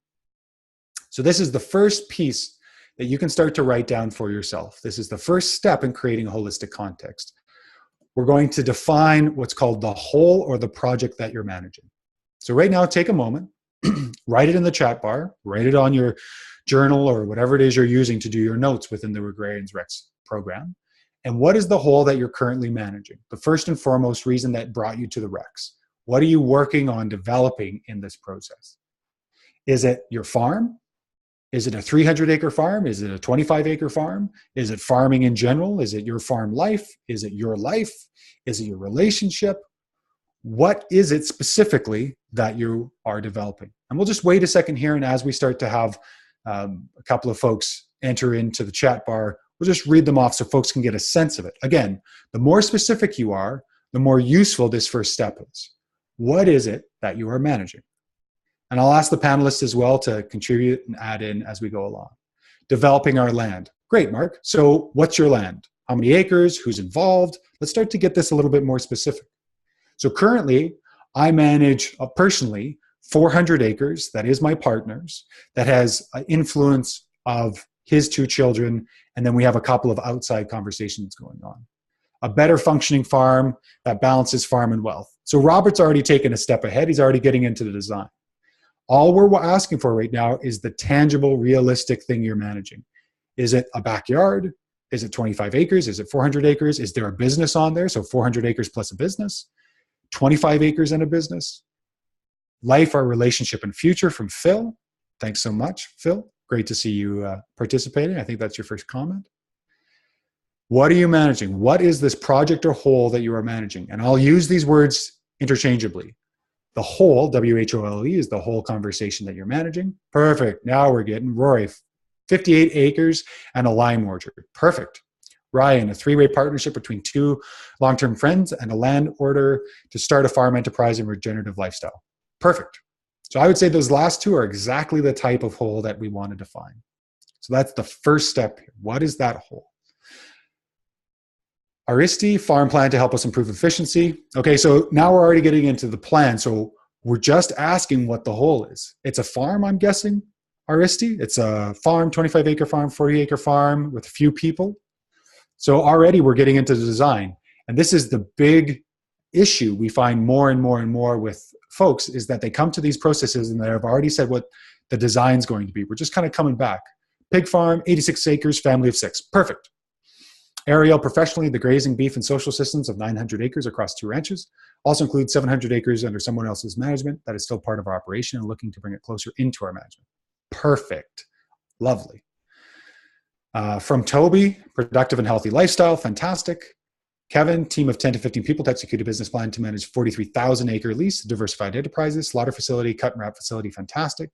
So this is the first piece that you can start to write down for yourself. This is the first step in creating a holistic context. We're going to define what's called the whole or the project that you're managing. So right now, take a moment, write it in the chat bar, write it on your journal or whatever it is you're using to do your notes within the Agrarians Rex program. And what is the whole that you're currently managing? The first and foremost reason that brought you to the Rex. What are you working on developing in this process? Is it your farm? Is it a 300-acre farm? Is it a 25-acre farm? Is it farming in general? Is it your farm life? Is it your life? Is it your relationship? What is it specifically that you are developing? And we'll just wait a second here, and as we start to have a couple of folks enter into the chat bar, we'll just read them off so folks can get a sense of it. Again, the more specific you are, the more useful this first step is. What is it that you are managing? And I'll ask the panelists as well to contribute and add in as we go along. Developing our land. Great, Mark. So what's your land? How many acres? Who's involved? Let's start to get this a little bit more specific. So currently, I manage personally 400 acres. That is my partner's. That has an influence of his 2 children. And then we have a couple of outside conversations going on. A better functioning farm that balances farm and wealth. So Robert's already taken a step ahead. He's already getting into the design. All we're asking for right now is the tangible, realistic thing you're managing. Is it a backyard? Is it 25 acres? Is it 400 acres? Is there a business on there? So 400 acres plus a business, 25 acres and a business. Life, our relationship and future from Phil. Thanks so much, Phil. Great to see you participating. I think that's your first comment. What are you managing? What is this project or whole that you are managing? And I'll use these words interchangeably. The whole, W-H-O-L-E, is the whole conversation that you're managing. Perfect. Now we're getting Rory, 58 acres and a lime orchard. Perfect. Ryan, a 3-way partnership between 2 long-term friends and a land order to start a farm enterprise and regenerative lifestyle. Perfect. So I would say those last 2 are exactly the type of whole that we want to define. So that's the first step here. What is that whole? Aristi, farm plan to help us improve efficiency. Okay, so now we're already getting into the plan. So we're just asking what the whole is. It's a farm, I'm guessing, Aristi. It's a farm, 25-acre farm, 40-acre farm with a few people. So already we're getting into the design. And this is the big issue we find more and more and more with folks is that they come to these processes and they've already said what the design's going to be. We're just kind of coming back. Pig farm, 86 acres, family of 6. Perfect. Aerial, professionally, the grazing, beef, and social systems of 900 acres across 2 ranches. Also includes 700 acres under someone else's management that is still part of our operation and looking to bring it closer into our management. Perfect. Lovely. From Toby, productive and healthy lifestyle. Fantastic. Kevin, team of 10 to 15 people to execute a business plan to manage 43,000 acre lease, diversified enterprises, slaughter facility, cut and wrap facility. Fantastic.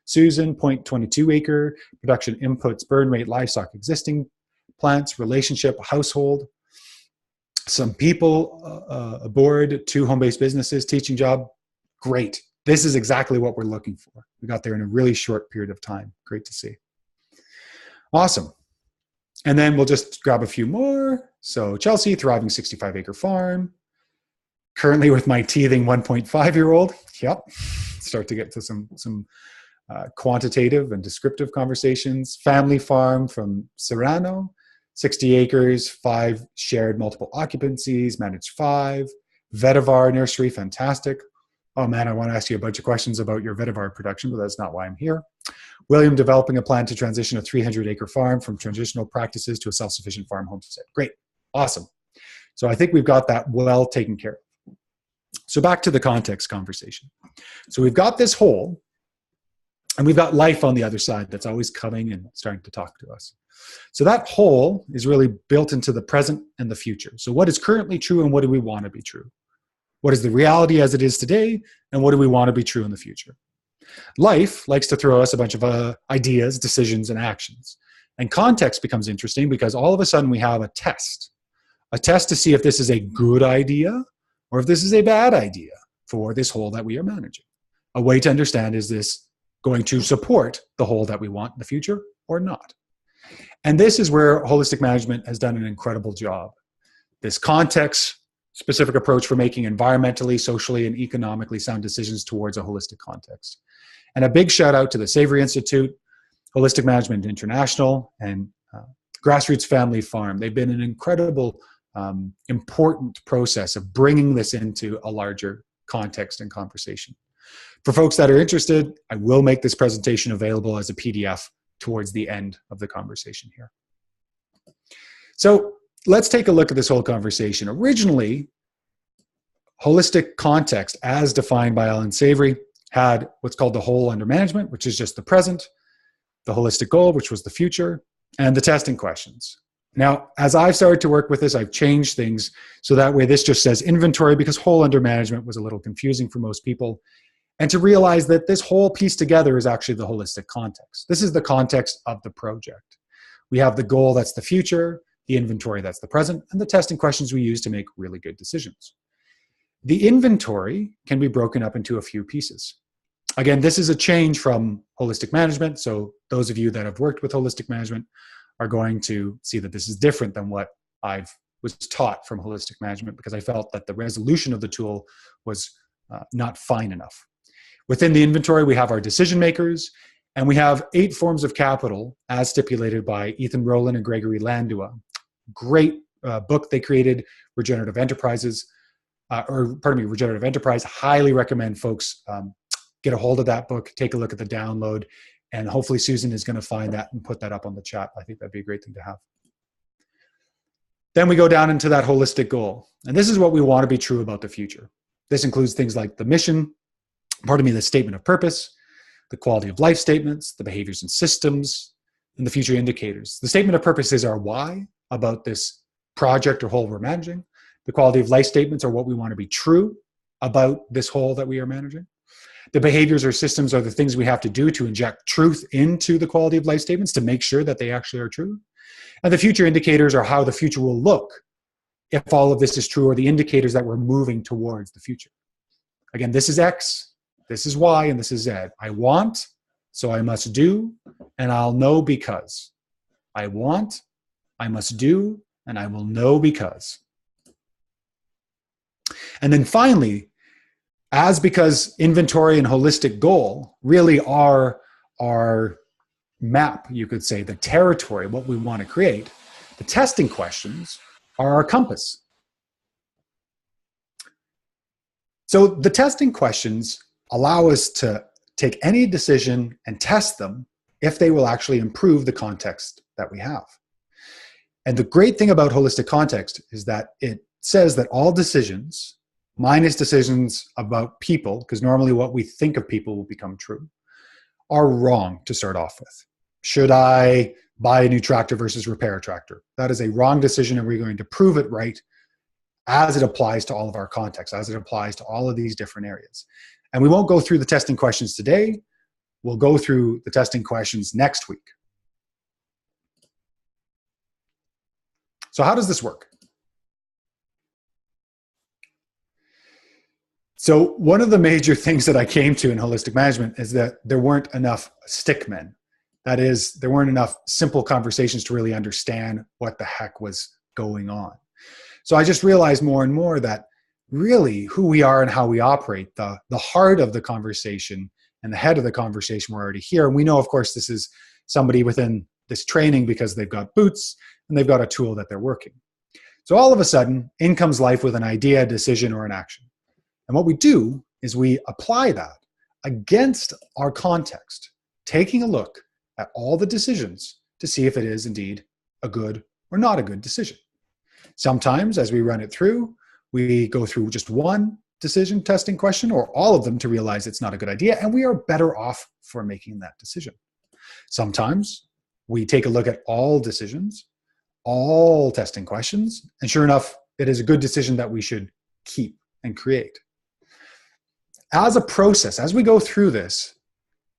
Susan, 0.22 acre, production inputs, burn rate, livestock, existing plants, relationship, household. Some people aboard, 2 home-based businesses, teaching job. Great. This is exactly what we're looking for. We got there in a really short period of time. Great to see. Awesome. And then we'll just grab a few more. So Chelsea, thriving 65-acre farm. Currently with my teething 1.5-year-old. Yep. Start to get to some quantitative and descriptive conversations. Family farm from Serrano. 60 acres, 5 shared multiple occupancies, managed 5. Vetiver nursery, fantastic. Oh man, I want to ask you a bunch of questions about your vetiver production, but that's not why I'm here. William, developing a plan to transition a 300-acre farm from traditional practices to a self-sufficient farm homestead. Great, awesome. So I think we've got that well taken care of. So back to the context conversation. So we've got this whole, and we've got life on the other side that's always coming and starting to talk to us. So that whole is really built into the present and the future. So what is currently true and what do we want to be true? What is the reality as it is today and what do we want to be true in the future? Life likes to throw us a bunch of ideas, decisions, and actions. And context becomes interesting because all of a sudden we have a test to see if this is a good idea or if this is a bad idea for this whole that we are managing. A way to understand, is this going to support the whole that we want in the future or not? And this is where holistic management has done an incredible job. This context-specific approach for making environmentally, socially, and economically sound decisions towards a holistic context. And a big shout out to the Savory Institute, Holistic Management International, and Grassroots Family Farm. They've been an incredible, important process of bringing this into a larger context and conversation. For folks that are interested, I will make this presentation available as a PDF towards the end of the conversation here. So let's take a look at this whole conversation. Originally, holistic context, as defined by Alan Savory, had what's called the whole under management, which is just the present, the holistic goal, which was the future, and the testing questions. Now, as I've started to work with this, I've changed things so that way this just says inventory, because whole under management was a little confusing for most people. And to realize that this whole piece together is actually the holistic context. This is the context of the project. We have the goal, that's the future, the inventory, that's the present, and the testing questions we use to make really good decisions. The inventory can be broken up into a few pieces. Again, this is a change from holistic management. So those of you that have worked with holistic management are going to see that this is different than what I was taught from holistic management, because I felt that the resolution of the tool was not fine enough. Within the inventory, we have our decision makers, and we have 8 forms of capital as stipulated by Ethan Rowland and Gregory Landua. Great book they created, Regenerative Enterprise. Highly recommend folks get a hold of that book, take a look at the download, and hopefully Susan is going to find that and put that up on the chat. I think that'd be a great thing to have. Then we go down into that holistic goal. And this is what we want to be true about the future. This includes things like the mission, the statement of purpose, the quality of life statements, the behaviors and systems, and the future indicators. The statement of purpose is our why about this project or whole we're managing. The quality of life statements are what we want to be true about this whole that we are managing. The behaviors or systems are the things we have to do to inject truth into the quality of life statements to make sure that they actually are true. And the future indicators are how the future will look if all of this is true, or the indicators that we're moving towards the future. Again, this is X, this is Y, and this is Z. I want, so I must do, and I'll know because. I want, I must do, and I will know because. And then finally, because inventory and holistic goal really are our map, you could say, the territory, what we want to create, the testing questions are our compass. So the testing questions allow us to take any decision and test them if they will actually improve the context that we have. And the great thing about holistic context is that it says that all decisions, minus decisions about people, because normally what we think of people will become true, are wrong to start off with. Should I buy a new tractor versus repair a tractor? That is a wrong decision, and we're going to prove it right as it applies to all of our contexts, as it applies to all of these different areas. And we won't go through the testing questions today, we'll go through the testing questions next week. So how does this work? So one of the major things that I came to in holistic management is that there weren't enough stickmen. That is, there weren't enough simple conversations to really understand what the heck was going on. So I just realized more and more that really who we are and how we operate, the heart of the conversation and the head of the conversation, we're already here. And we know, of course, this is somebody within this training because they've got boots and they've got a tool that they're working. So all of a sudden, in comes life with an idea, a decision, or an action. And what we do is we apply that against our context, taking a look at all the decisions to see if it is indeed a good or not a good decision. Sometimes as we run it through, we go through just one decision testing question or all of them to realize it's not a good idea, and we are better off for making that decision. Sometimes we take a look at all decisions, all testing questions, and sure enough, it is a good decision that we should keep and create. As a process, as we go through this,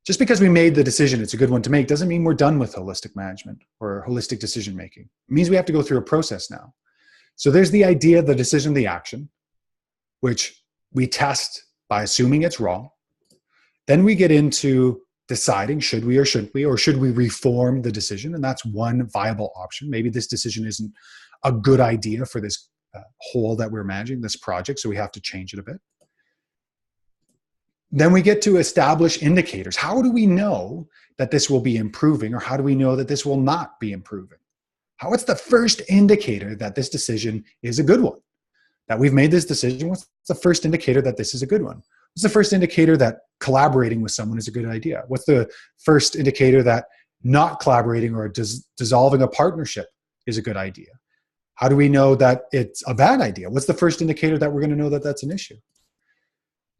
just because we made the decision it's a good one to make doesn't mean we're done with holistic management or holistic decision making. It means we have to go through a process now. So there's the idea, the decision, the action, which we test by assuming it's wrong. Then we get into deciding should we or shouldn't we, or should we reform the decision? And that's one viable option. Maybe this decision isn't a good idea for this whole that we're managing, this project, so we have to change it a bit. Then we get to establish indicators. How do we know that this will be improving, or how do we know that this will not be improving? What's the first indicator that this decision is a good one? That we've made this decision, what's the first indicator that this is a good one? What's the first indicator that collaborating with someone is a good idea? What's the first indicator that not collaborating or dissolving a partnership is a good idea? How do we know that it's a bad idea? What's the first indicator that we're going to know that that's an issue?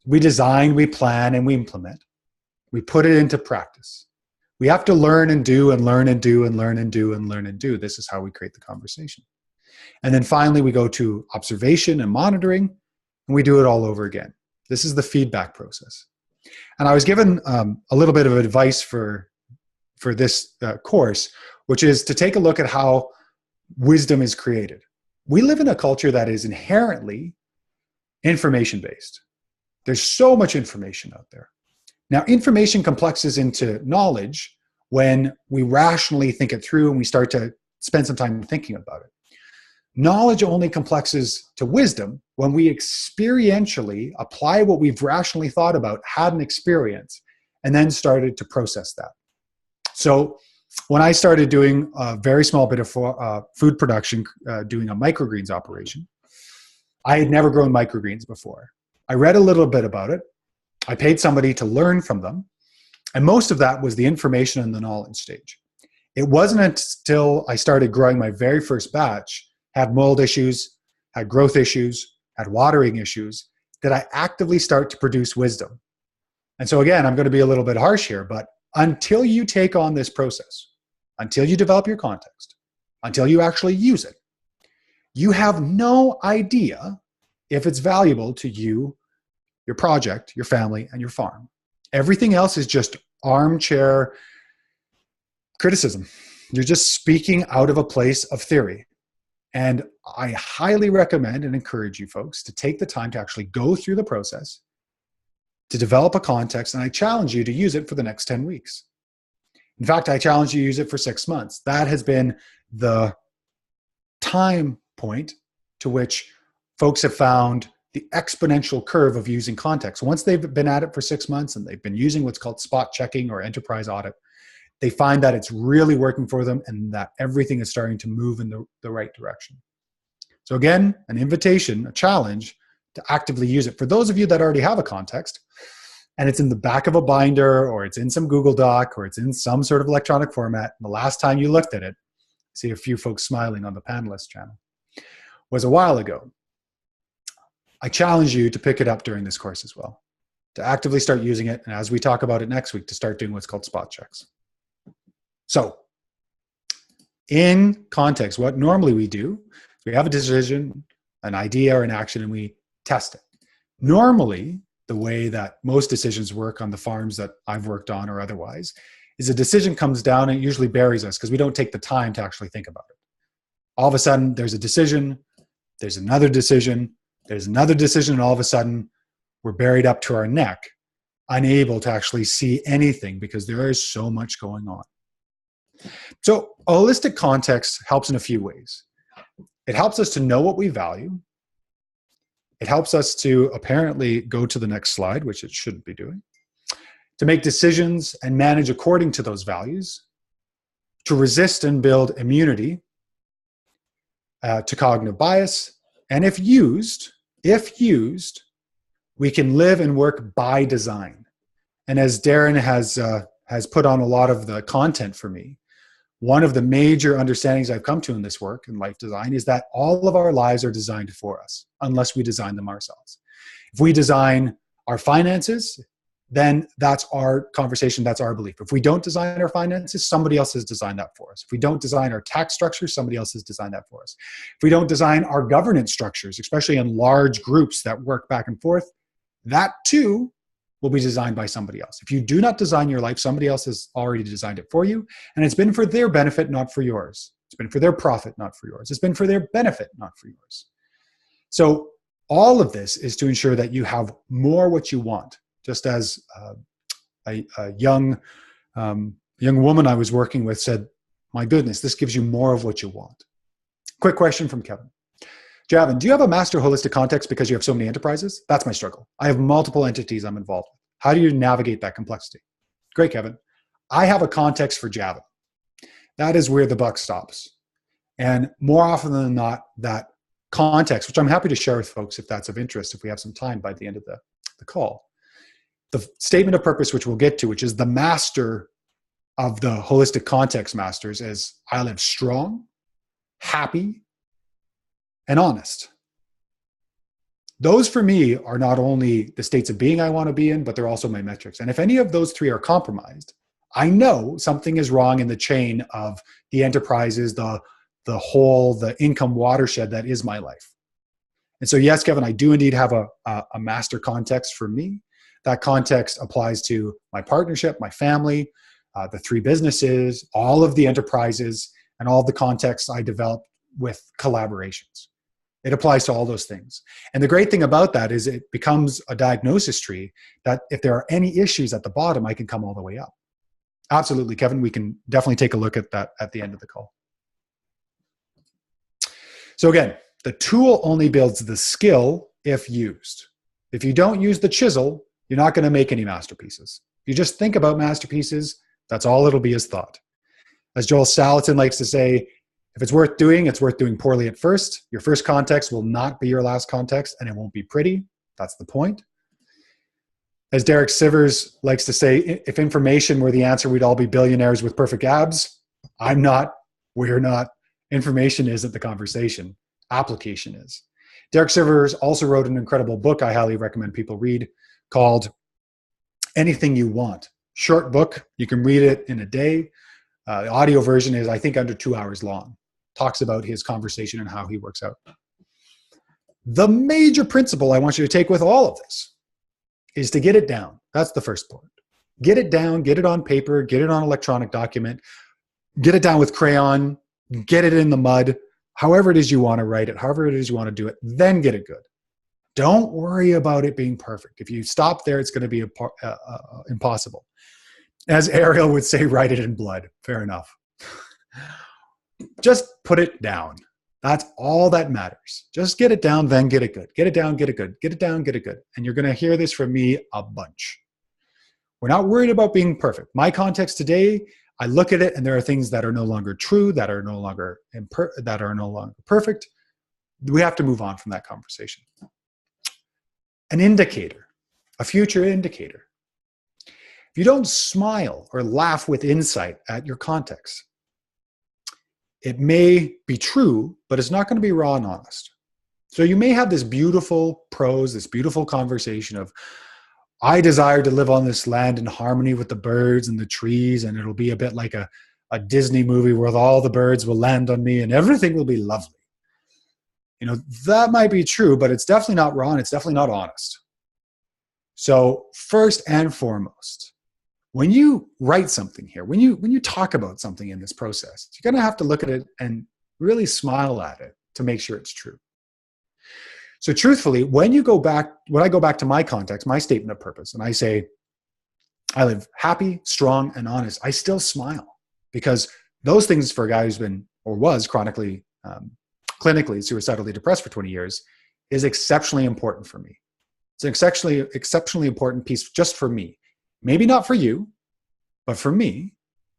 We design, we plan, and we implement. We put it into practice. We have to learn and do and learn and do and learn and do and learn and do. This is how we create the conversation. And then finally, we go to observation and monitoring, and we do it all over again. This is the feedback process. And I was given a little bit of advice for this course, which is to take a look at how wisdom is created. We live in a culture that is inherently information-based. There's so much information out there. Now, information complexes into knowledge when we rationally think it through and we start to spend some time thinking about it. Knowledge only complexes to wisdom when we experientially apply what we've rationally thought about, had an experience, and then started to process that. So when I started doing a very small bit of food production, doing a microgreens operation, I had never grown microgreens before. I read a little bit about it. I paid somebody to learn from them. And most of that was the information and the knowledge stage. It wasn't until I started growing my very first batch, had mold issues, had growth issues, had watering issues, that I actively start to produce wisdom. And so again, I'm going to be a little bit harsh here, but until you take on this process, until you develop your context, until you actually use it, you have no idea if it's valuable to you, your project, your family, and your farm. Everything else is just armchair criticism. You're just speaking out of a place of theory. And I highly recommend and encourage you folks to take the time to actually go through the process, to develop a context, and I challenge you to use it for the next 10 weeks. In fact, I challenge you to use it for 6 months. That has been the time point to which folks have found the exponential curve of using context. Once they've been at it for 6 months and they've been using what's called spot checking or enterprise audit, they find that it's really working for them and that everything is starting to move in the right direction. So again, an invitation, a challenge to actively use it. For those of you that already have a context and it's in the back of a binder or it's in some Google Doc or it's in some sort of electronic format, and the last time you looked at it, I see a few folks smiling on the panelist channel, was a while ago. I challenge you to pick it up during this course as well, to actively start using it, and as we talk about it next week, to start doing what's called spot checks. So, in context, what normally we do is we have a decision, an idea, or an action, and we test it. Normally, the way that most decisions work on the farms that I've worked on or otherwise, is a decision comes down and it usually buries us because we don't take the time to actually think about it. All of a sudden, there's a decision, there's another decision, there's another decision, and all of a sudden, we're buried up to our neck, unable to actually see anything because there is so much going on. So a holistic context helps in a few ways. It helps us to know what we value. It helps us to apparently go to the next slide, which it shouldn't be doing, to make decisions and manage according to those values, to resist and build immunity to cognitive bias. And if used, we can live and work by design. And as Darren has put on a lot of the content for me, one of the major understandings I've come to in this work in life design is that all of our lives are designed for us, unless we design them ourselves. If we design our finances, then that's our conversation, that's our belief. If we don't design our finances, somebody else has designed that for us. If we don't design our tax structure, somebody else has designed that for us. If we don't design our governance structures, especially in large groups that work back and forth, that too will be designed by somebody else. If you do not design your life, somebody else has already designed it for you, and it's been for their benefit, not for yours. It's been for their profit, not for yours. It's been for their benefit, not for yours. So all of this is to ensure that you have more what you want. Just as a young woman I was working with said, my goodness, this gives you more of what you want. Quick question from Kevin. Javin, do you have a master holistic context because you have so many enterprises? That's my struggle. I have multiple entities I'm involved with. How do you navigate that complexity? Great, Kevin. I have a context for Javin. That is where the buck stops. And more often than not, that context, which I'm happy to share with folks if that's of interest, if we have some time by the end of the call. The statement of purpose, which we'll get to, which is the master of the holistic context masters, is I live strong, happy, and honest. Those for me are not only the states of being I want to be in, but they're also my metrics. And if any of those three are compromised, I know something is wrong in the chain of the enterprises, the income watershed that is my life. And so, yes, Kevin, I do indeed have a master context for me. That context applies to my partnership, my family, the three businesses, all of the enterprises, and all the contexts I developed with collaborations. It applies to all those things. And the great thing about that is it becomes a diagnosis tree that if there are any issues at the bottom, I can come all the way up. Absolutely, Kevin. We can definitely take a look at that at the end of the call. So again, the tool only builds the skill if used. If you don't use the chisel, you're not going to make any masterpieces. If you just think about masterpieces, that's all it'll be is thought. As Joel Salatin likes to say, if it's worth doing poorly at first. Your first context will not be your last context, and it won't be pretty. That's the point. As Derek Sivers likes to say, if information were the answer, we'd all be billionaires with perfect abs. I'm not. We're not. Information isn't the conversation. Application is. Derek Sivers also wrote an incredible book I highly recommend people read called Anything You Want. Short book. You can read it in a day. The audio version is, I think, under 2 hours long. Talks about his conversation and how he works out. The major principle I want you to take with all of this is to get it down. That's the first point. Get it down, get it on paper, get it on electronic document, get it down with crayon, get it in the mud, however it is you want to write it, however it is you want to do it, then get it good. Don't worry about it being perfect. If you stop there, it's going to be impossible. As Ariel would say, write it in blood. Fair enough. Just put it down. That's all that matters. Just get it down, then get it good. Get it down, get it good. Get it down, get it good. And you're going to hear this from me a bunch. We're not worried about being perfect. My context today, I look at it and there are things that are no longer true, that are no longer perfect. We have to move on from that conversation. An indicator, a future indicator. If you don't smile or laugh with insight at your context, it may be true, but it's not going to be raw and honest. So you may have this beautiful prose, this beautiful conversation of, I desire to live on this land in harmony with the birds and the trees, and it'll be a bit like a Disney movie where all the birds will land on me and everything will be lovely. You know, that might be true, but it's definitely not raw and it's definitely not honest. So first and foremost, when you write something here, when you talk about something in this process, you're going to have to look at it and really smile at it to make sure it's true. So truthfully, when I go back to my context, my statement of purpose, and I say, I live happy, strong, and honest, I still smile, because those things for a guy who's been or was clinically suicidally depressed for 20 years is exceptionally important for me. It's an exceptionally important piece just for me. Maybe not for you, but for me,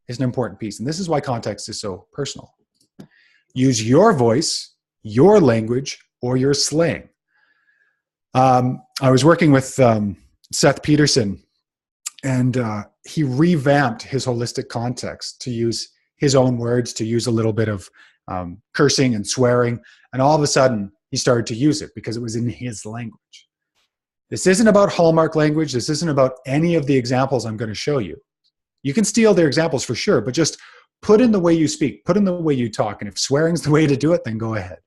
it's an important piece. And this is why context is so personal. Use your voice, your language, or your slang. I was working with Seth Peterson, and he revamped his holistic context to use his own words, to use a little bit of cursing and swearing. And all of a sudden, he started to use it because it was in his language. This isn't about Hallmark language. This isn't about any of the examples I'm going to show you. You can steal their examples for sure, but just put in the way you speak, put in the way you talk. And if swearing's the way to do it, then go ahead.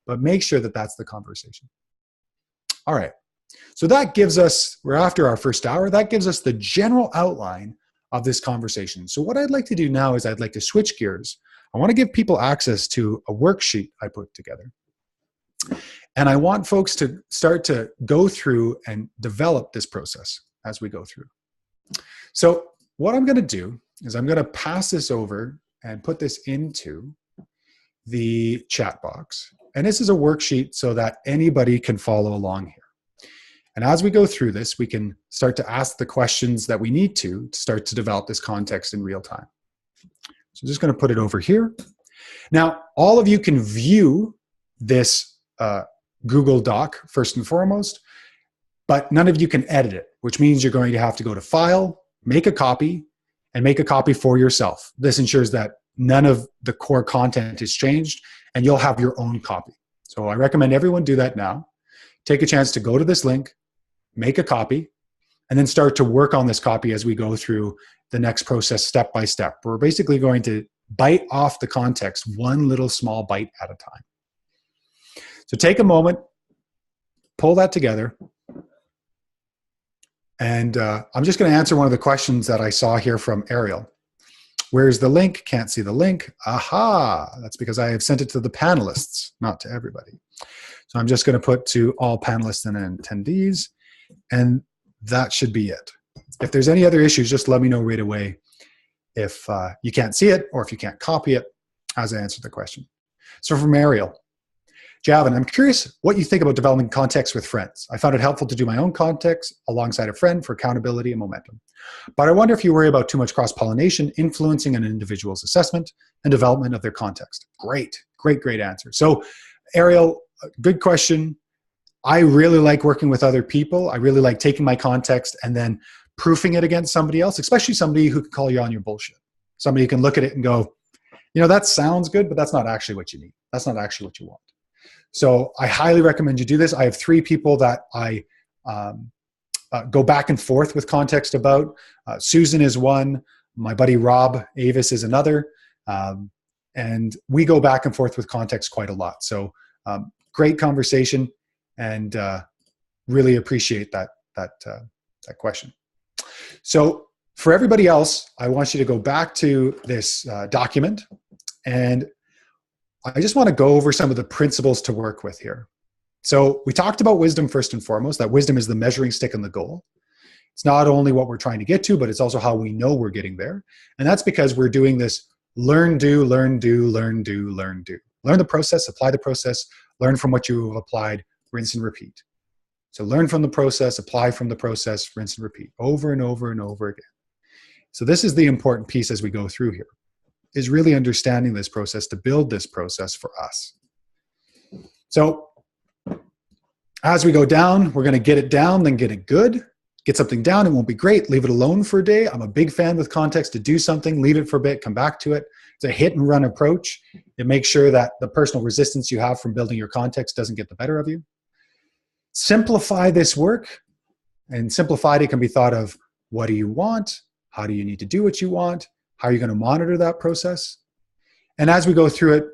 But make sure that that's the conversation. All right. So that gives us, we're after our first hour, that gives us the general outline of this conversation. So what I'd like to do now is I'd like to switch gears. I want to give people access to a worksheet I put together. And I want folks to start to go through and develop this process as we go through. So what I'm going to do is I'm going to pass this over and put this into the chat box. And this is a worksheet so that anybody can follow along here. And as we go through this, we can start to ask the questions that we need to start to develop this context in real time. So I'm just going to put it over here. Now, all of you can view this Google Doc first and foremost, but none of you can edit it, which means you're going to have to go to File, make a copy, and make a copy for yourself. This ensures that none of the core content is changed, and you'll have your own copy. So I recommend everyone do that now. Take a chance to go to this link, make a copy, and then start to work on this copy as we go through the next process step by step. We're basically going to bite off the context one little small bite at a time. So take a moment, pull that together, and I'm just going to answer one of the questions that I saw here from Ariel. Where's the link? Can't see the link. Aha! That's because I have sent it to the panelists, not to everybody. So I'm just going to put to all panelists and attendees, and that should be it. If there's any other issues, just let me know right away if you can't see it or if you can't copy it as I answer the question. So from Ariel. Javin, I'm curious what you think about developing context with friends. I found it helpful to do my own context alongside a friend for accountability and momentum. But I wonder if you worry about too much cross-pollination influencing an individual's assessment and development of their context. Great answer. So Ariel, good question. I really like working with other people. I really like taking my context and then proofing it against somebody else, especially somebody who can call you on your bullshit. Somebody who can look at it and go, you know, that sounds good, but that's not actually what you need. That's not actually what you want. So I highly recommend you do this. I have 3 people that I go back and forth with context about. Susan is one. My buddy Rob Avis is another. And we go back and forth with context quite a lot. So great conversation, and really appreciate that question. So for everybody else, I want you to go back to this document, and I just want to go over some of the principles to work with here. So we talked about wisdom first and foremost, that wisdom is the measuring stick and the goal. It's not only what we're trying to get to, but it's also how we know we're getting there. And that's because we're doing this learn, do, learn, do, learn, do, learn, do. Learn the process, apply the process, learn from what you have applied, rinse and repeat. So learn from the process, apply from the process, rinse and repeat over and over and over again. So this is the important piece as we go through here, is really understanding this process to build this process for us. So as we go down, we're going to get it down, then get it good. Get something down, it won't be great. Leave it alone for a day. I'm a big fan with context to do something, leave it for a bit, come back to it. It's a hit and run approach. It makes sure that the personal resistance you have from building your context doesn't get the better of you. Simplify this work. And simplified, it can be thought of, what do you want? How do you need to do what you want? How are you going to monitor that process? And as we go through it,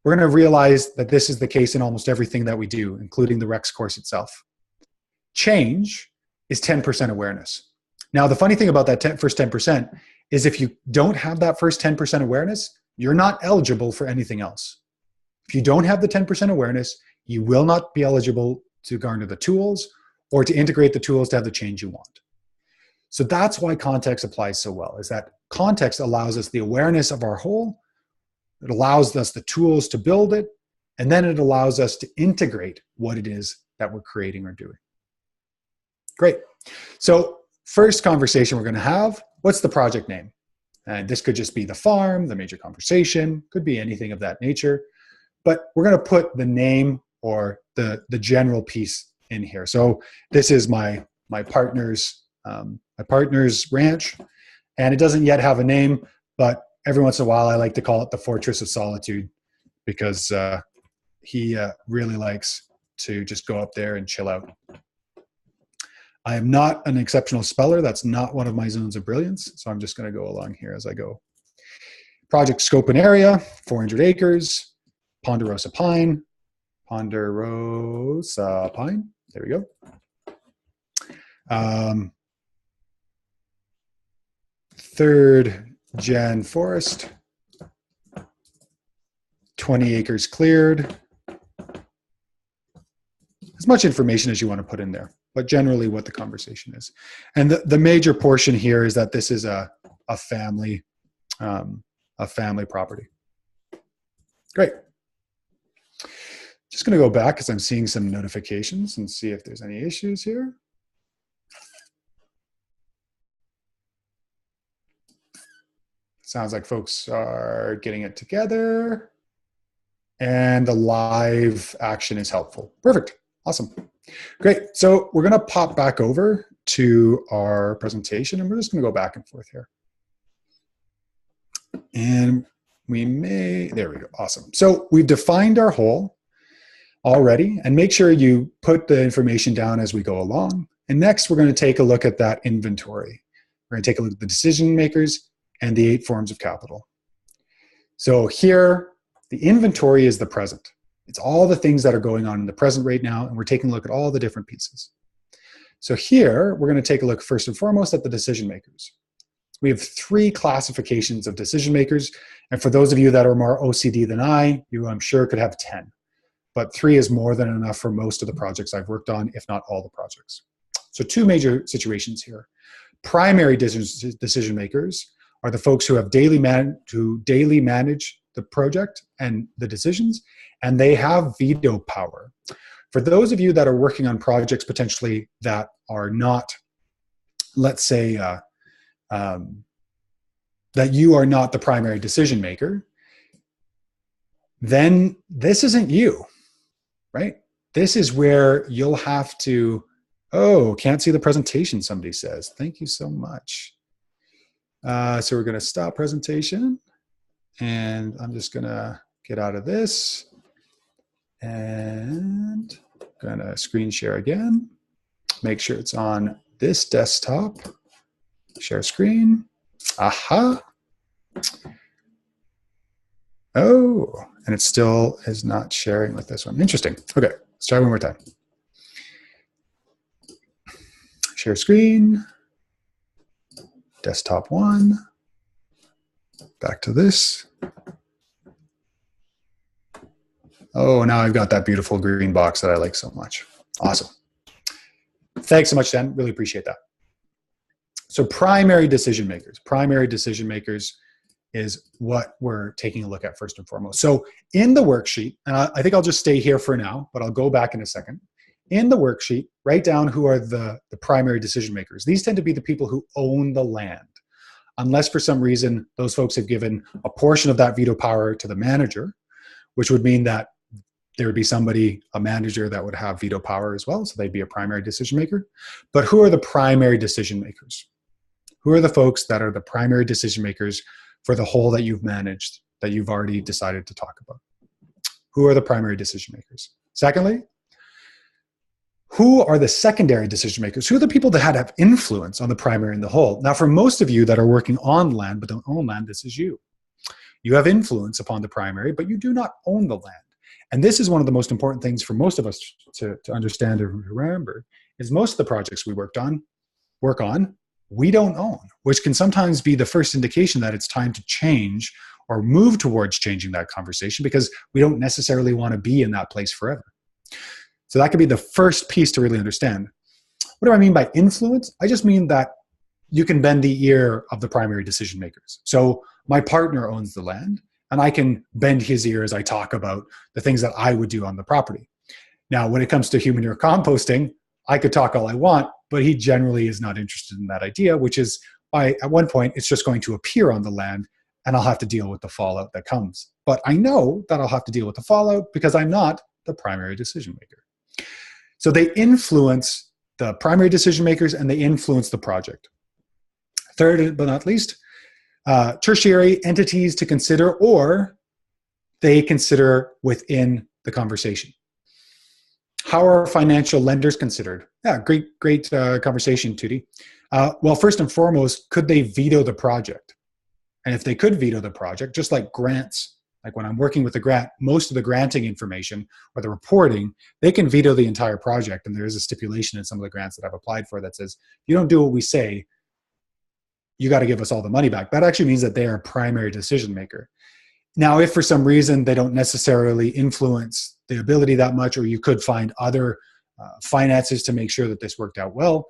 we're going to realize that this is the case in almost everything that we do, including the Rex course itself. Change is 10% awareness. Now, the funny thing about that first 10% is if you don't have that first 10% awareness, you're not eligible for anything else. If you don't have the 10% awareness, you will not be eligible to garner the tools or to integrate the tools to have the change you want. So that's why context applies so well, is that context allows us the awareness of our whole, it allows us the tools to build it, and then it allows us to integrate what it is that we're creating or doing. Great. So first conversation we're going to have, what's the project name? And this could just be the farm, the major conversation, could be anything of that nature. But we're going to put the name or the general piece in here. So this is my partner's ranch, and it doesn't yet have a name, but every once in a while I like to call it the Fortress of Solitude because he really likes to just go up there and chill out. I am not an exceptional speller. That's not one of my zones of brilliance. So I'm just going to go along here as I go. Project scope and area, 400 acres, Ponderosa pine. Ponderosa pine. There we go. Third gen forest. 20 acres cleared. As much information as you want to put in there, but generally what the conversation is. And the major portion here is that this is a family property. Great. Just going to go back because I'm seeing some notifications and see if there's any issues here. Sounds like folks are getting it together. And the live action is helpful. Perfect. Awesome. Great. So we're going to pop back over to our presentation, and we're just going to go back and forth here. And there we go. Awesome. So we've defined our whole already, and make sure you put the information down as we go along. And next, we're going to take a look at that inventory. We're going to take a look at the decision makers and the 8 forms of capital. So here, the inventory is the present. It's all the things that are going on in the present right now, and we're taking a look at all the different pieces. So here, we're going to take a look first and foremost at the decision makers. We have 3 classifications of decision makers, and for those of you that are more OCD than you, I'm sure, could have 10. But 3 is more than enough for most of the projects I've worked on, if not all the projects. So 2 major situations here. Primary decision makers are the folks who have daily manage the project and the decisions, and they have veto power. For those of you that are working on projects potentially that are not, let's say, that you are not the primary decision maker, then this isn't you, right? This is where you'll have to, can't see the presentation, somebody says. Thank you so much. So we're going to stop presentation, and I'm just going to get out of this and going to screen share again. Make sure it's on this desktop. Share screen. Aha. Oh, and it still is not sharing with this one. Interesting. Okay, let's try one more time. Share screen. Desktop 1. Back to this. Oh, now I've got that beautiful green box that I like so much. Awesome. Thanks so much, Dan. Really appreciate that. So primary decision makers. Primary decision makers is what we're taking a look at first and foremost. So in the worksheet, and I think I'll just stay here for now, but I'll go back in a second. In the worksheet, write down who are the primary decision makers. These tend to be the people who own the land. Unless for some reason those folks have given a portion of that veto power to the manager, which would mean that there would be somebody, a manager, that would have veto power as well, so they'd be a primary decision maker. But who are the primary decision makers? Who are the folks that are the primary decision makers for the whole that you've managed, that you've already decided to talk about? Who are the primary decision makers? Secondly, who are the secondary decision makers? Who are the people that have influence on the primary and the whole? Now, for most of you that are working on land but don't own land, this is you. You have influence upon the primary, but you do not own the land. And this is one of the most important things for most of us to understand and remember, is most of the projects we work on, we don't own, which can sometimes be the first indication that it's time to change or move towards changing that conversation because we don't necessarily want to be in that place forever. So that could be the first piece to really understand. What do I mean by influence? I just mean that you can bend the ear of the primary decision makers. So my partner owns the land, and I can bend his ear as I talk about the things that I would do on the property. Now, when it comes to human manure composting, I could talk all I want, but he generally is not interested in that idea, which is why at one point it's just going to appear on the land and I'll have to deal with the fallout that comes. But I know that I'll have to deal with the fallout because I'm not the primary decision maker. So they influence the primary decision makers and they influence the project. Third but not least, tertiary entities to consider, or they consider within the conversation. How are financial lenders considered? Yeah, great conversation, Tootie. Well, first and foremost, could they veto the project? And if they could veto the project, just like grants, like when I'm working with a grant, most of the granting information or the reporting, they can veto the entire project. And there is a stipulation in some of the grants that I've applied for that says, if you don't do what we say, you got to give us all the money back. That actually means that they are a primary decision maker. Now, if for some reason they don't necessarily influence the ability that much, or you could find other finances to make sure that this worked out well,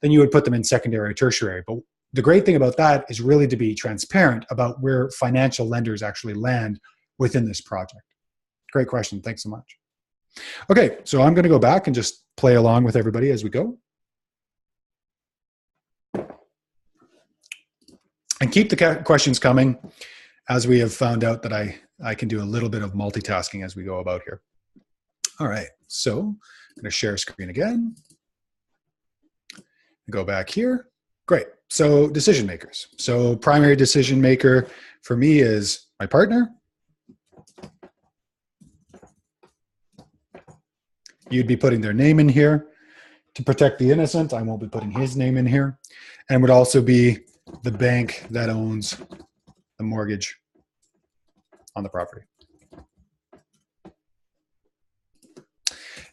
then you would put them in secondary or tertiary. But the great thing about that is really to be transparent about where financial lenders actually land within this project. Great question. Thanks so much. Okay, so I'm going to go back and just play along with everybody as we go. And keep the questions coming, as we have found out that I can do a little bit of multitasking as we go about here. All right, so I'm going to share screen again. Go back here. Great. So decision makers. So primary decision maker for me is my partner. You'd be putting their name in here. To protect the innocent, I won't be putting his name in here. And would also be the bank that owns the mortgage on the property.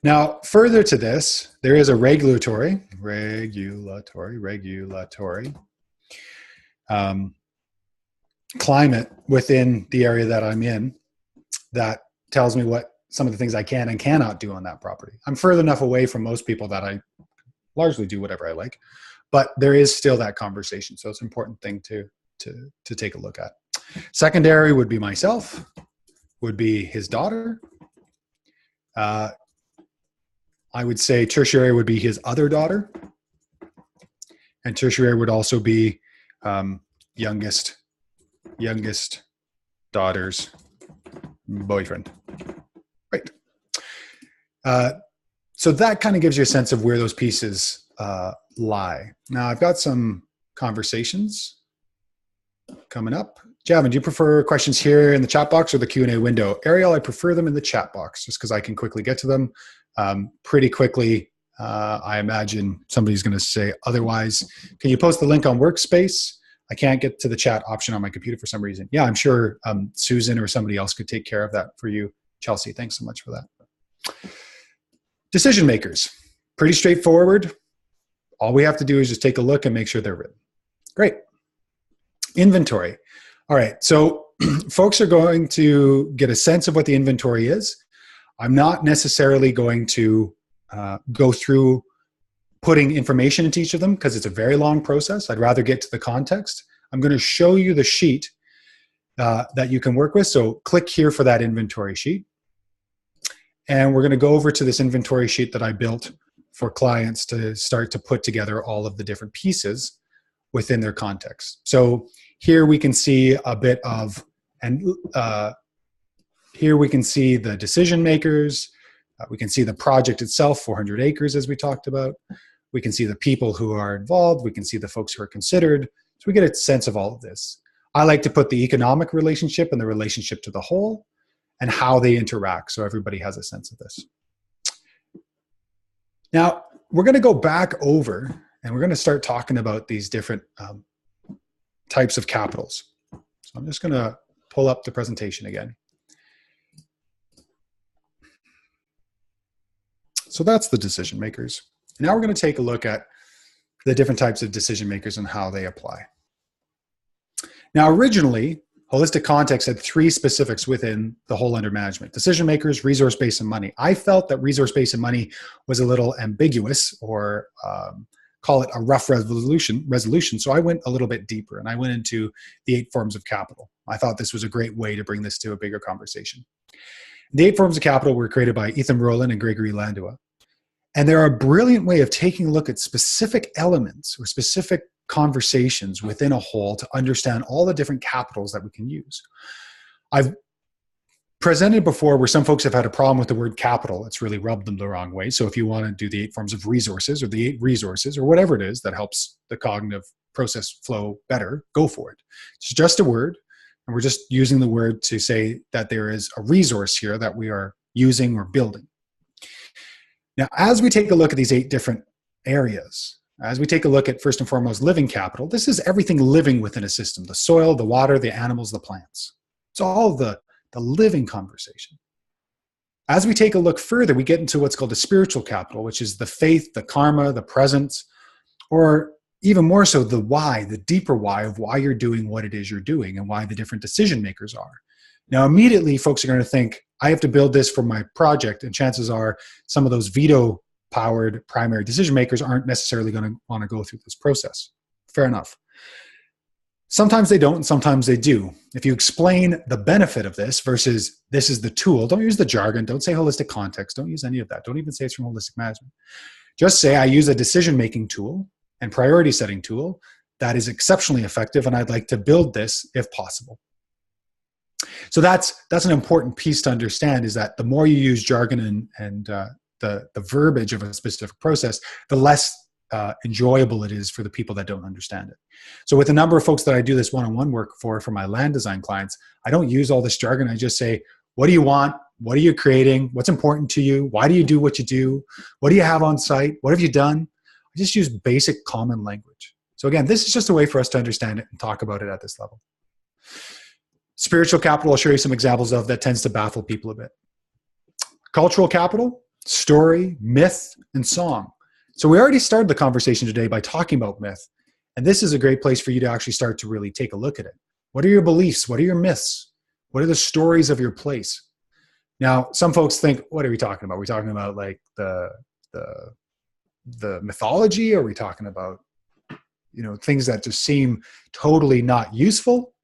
Now, further to this, there is a regulatory climate within the area that I'm in that tells me what some of the things I can and cannot do on that property. I'm further enough away from most people that I largely do whatever I like, but there is still that conversation. So it's an important thing to take a look at. Secondary would be myself, would be his daughter. I would say tertiary would be his other daughter. And tertiary would also be youngest daughter's boyfriend. Right. So that kind of gives you a sense of where those pieces lie. Now I've got some conversations coming up. Javin, do you prefer questions here in the chat box or the Q&A window? Ariel, I prefer them in the chat box just because I can quickly get to them pretty quickly. I imagine somebody's going to say otherwise. Can you post the link on Workspace? I can't get to the chat option on my computer for some reason. Yeah, I'm sure Susan or somebody else could take care of that for you. Chelsea, thanks so much for that. Decision makers, pretty straightforward. All we have to do is just take a look and make sure they're written. Great. Inventory. All right, so folks are going to get a sense of what the inventory is. I'm not necessarily going to go through putting information into each of them because it's a very long process. I'd rather get to the context. I'm going to show you the sheet that you can work with. So click here for that inventory sheet. And we're going to go over to this inventory sheet that I built for clients to start to put together all of the different pieces within their context. So here we can see a bit of, and here we can see the decision makers. We can see the project itself, 400 acres, as we talked about. We can see the people who are involved. We can see the folks who are considered. So we get a sense of all of this. I like to put the economic relationship and the relationship to the whole and how they interact so everybody has a sense of this. Now, we're going to go back over and we're going to start talking about these different types of capitals. So I'm just going to pull up the presentation again. So that's the decision makers. Now we're going to take a look at the different types of decision makers and how they apply. Now, originally, holistic context had 3 specifics within the whole under management: decision makers, resource base, and money. I felt that resource base and money was a little ambiguous, or call it a rough resolution. So I went a little bit deeper, and I went into the 8 forms of capital. I thought this was a great way to bring this to a bigger conversation. The 8 forms of capital were created by Ethan Rollin and Gregory Landua. And they're a brilliant way of taking a look at specific elements or specific conversations within a whole to understand all the different capitals that we can use. I've presented before where some folks have had a problem with the word capital. It's really rubbed them the wrong way. So if you want to do the 8 forms of resources, or the 8 resources, or whatever it is that helps the cognitive process flow better, go for it. It's just a word, and we're just using the word to say that there is a resource here that we are using or building. Now, as we take a look at these 8 different areas, as we take a look at, first and foremost, living capital, this is everything living within a system: the soil, the water, the animals, the plants. It's all the living conversation. As we take a look further, we get into what's called the spiritual capital, which is the faith, the karma, the presence, or even more so, the why, the deeper why of why you're doing what it is you're doing and why the different decision makers are. Now, immediately, folks are going to think, I have to build this for my project, and chances are some of those veto-powered primary decision makers aren't necessarily going to want to go through this process. Fair enough. Sometimes they don't, and sometimes they do. If you explain the benefit of this versus this is the tool, don't use the jargon, don't say holistic context, don't use any of that. Don't even say it's from holistic management. Just say I use a decision-making tool and priority setting tool that is exceptionally effective, and I'd like to build this if possible. So that's an important piece to understand, is that the more you use jargon and the verbiage of a specific process, the less enjoyable it is for the people that don't understand it. So with a number of folks that I do this one-on-one work for my land design clients, I don't use all this jargon. I just say, what do you want? What are you creating? What's important to you? Why do you do what you do? What do you have on site? What have you done? I just use basic common language. So again, this is just a way for us to understand it and talk about it at this level. Spiritual capital, I'll show you some examples of that tends to baffle people a bit. Cultural capital, story, myth, and song. So we already started the conversation today by talking about myth. And this is a great place for you to actually start to really take a look at it. What are your beliefs? What are your myths? What are the stories of your place? Now, some folks think, what are we talking about? Are we talking about like the mythology? Are we talking about, things that just seem totally not useful?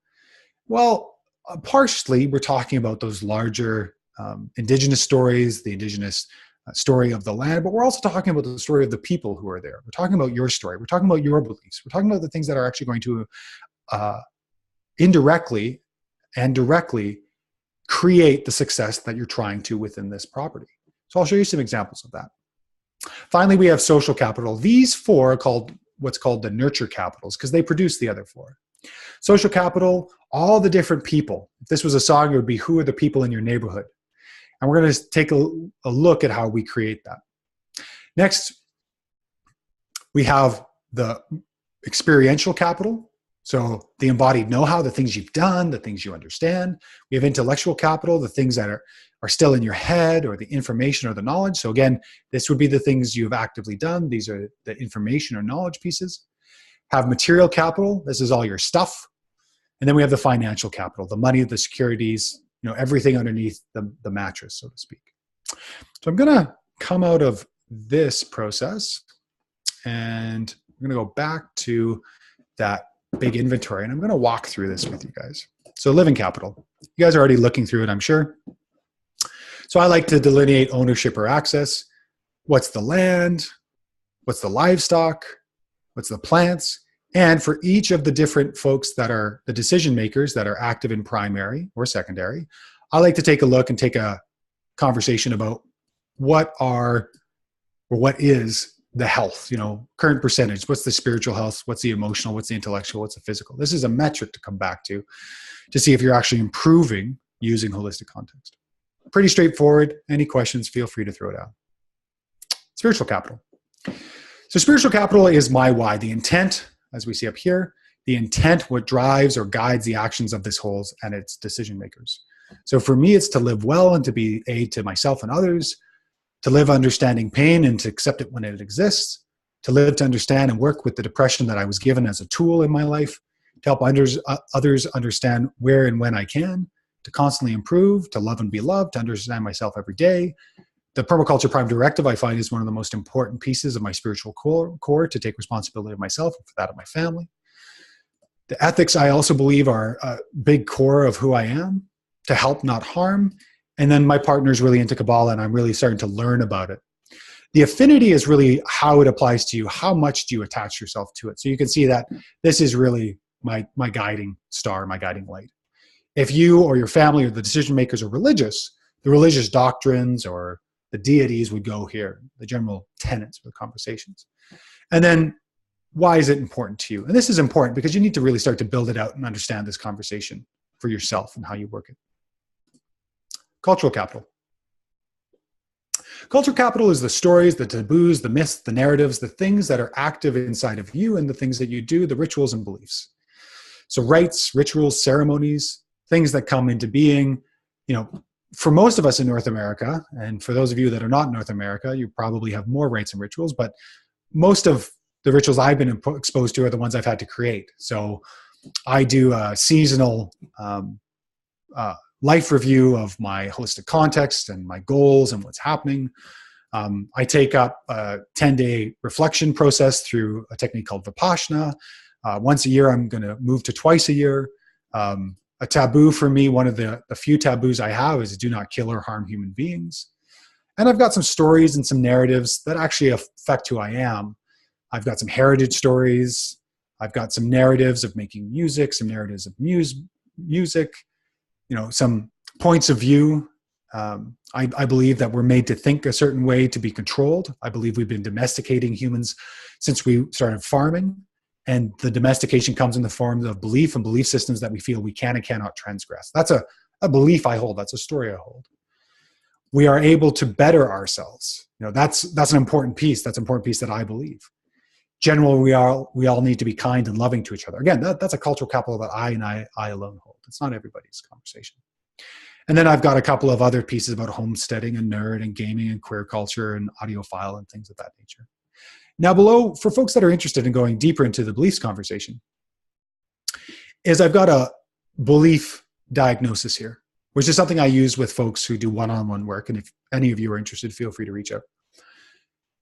Well, partially we're talking about those larger indigenous stories, the indigenous story of the land, but we're also talking about the story of the people who are there. We're talking about your story. We're talking about your beliefs. We're talking about the things that are actually going to indirectly and directly create the success that you're trying to within this property. So I'll show you some examples of that. Finally, we have social capital. These 4 are called what's called the nurture capitals because they produce the other 4. Social capital, all the different people. If this was a song, it would be who are the people in your neighborhood? And we're going to take a look at how we create that. Next, we have the experiential capital. So the embodied know-how, the things you've done, the things you understand. We have intellectual capital, the things that are still in your head, or the information or the knowledge. So again, this would be the things you've actively done. These are the information or knowledge pieces. Have material capital. This is all your stuff. And then we have the financial capital, the money, the securities, everything underneath the mattress, so to speak. So I'm going to come out of this process, and I'm going to go back to that big inventory, and I'm going to walk through this with you guys. So living capital, you guys are already looking through it, I'm sure. So I like to delineate ownership or access. What's the land? What's the livestock? What's the plants? And for each of the different folks that are the decision makers that are active in primary or secondary, I like to take a look and take a conversation about what is the health, current percentage. What's the spiritual health? What's the emotional? What's the intellectual? What's the physical? This is a metric to come back to see if you're actually improving using holistic context. Pretty straightforward. Any questions, feel free to throw it out. Spiritual capital. So spiritual capital is my why, the intent. As we see up here, the intent, what drives or guides the actions of this whole and its decision makers. So for me, it's to live well and to be aid to myself and others, to live understanding pain and to accept it when it exists, to live to understand and work with the depression that I was given as a tool in my life, to help others understand where and when I can, to constantly improve, to love and be loved, to understand myself every day. The Permaculture Prime Directive, I find, is one of the most important pieces of my spiritual core to take responsibility of myself and for that of my family. The ethics, I also believe, are a big core of who I am, to help, not harm. And then my partner's really into Kabbalah, and I'm really starting to learn about it. The affinity is really how it applies to you. How much do you attach yourself to it? So you can see that this is really my guiding star, my guiding light. If you or your family or the decision makers are religious, the religious doctrines or the deities would go here, the general tenets of the conversations. And then why is it important to you? And this is important because you need to really start to build it out and understand this conversation for yourself and how you work it. Cultural capital. Cultural capital is the stories, the taboos, the myths, the narratives, the things that are active inside of you and the things that you do, the rituals and beliefs. So rites, rituals, ceremonies, things that come into being. You know, for most of us in North America, and for those of you that are not in North America, you probably have more rites and rituals, but most of the rituals I've been exposed to are the ones I've had to create. So I do a seasonal life review of my holistic context and my goals and what's happening. I take up a 10-day reflection process through a technique called Vipassana. Once a year, I'm going to move to twice a year. A taboo for me, one of the few taboos I have, is do not kill or harm human beings. And I've got some stories and some narratives that actually affect who I am. I've got some heritage stories. I've got some narratives of making music, some narratives of music, you know, some points of view. I believe that we're made to think a certain way to be controlled. I believe we've been domesticating humans since we started farming. And the domestication comes in the form of belief and belief systems that we feel we can and cannot transgress. That's a belief I hold. That's a story I hold. We are able to better ourselves. You know, that's an important piece. That's an important piece that I believe. Generally, we all need to be kind and loving to each other. Again, that's a cultural capital that I alone hold. It's not everybody's conversation. And then I've got a couple of other pieces about homesteading and nerd and gaming and queer culture and audiophile and things of that nature. Now below, for folks that are interested in going deeper into the beliefs conversation, is I've got a belief diagnosis here, which is something I use with folks who do one-on-one work. And if any of you are interested, feel free to reach out.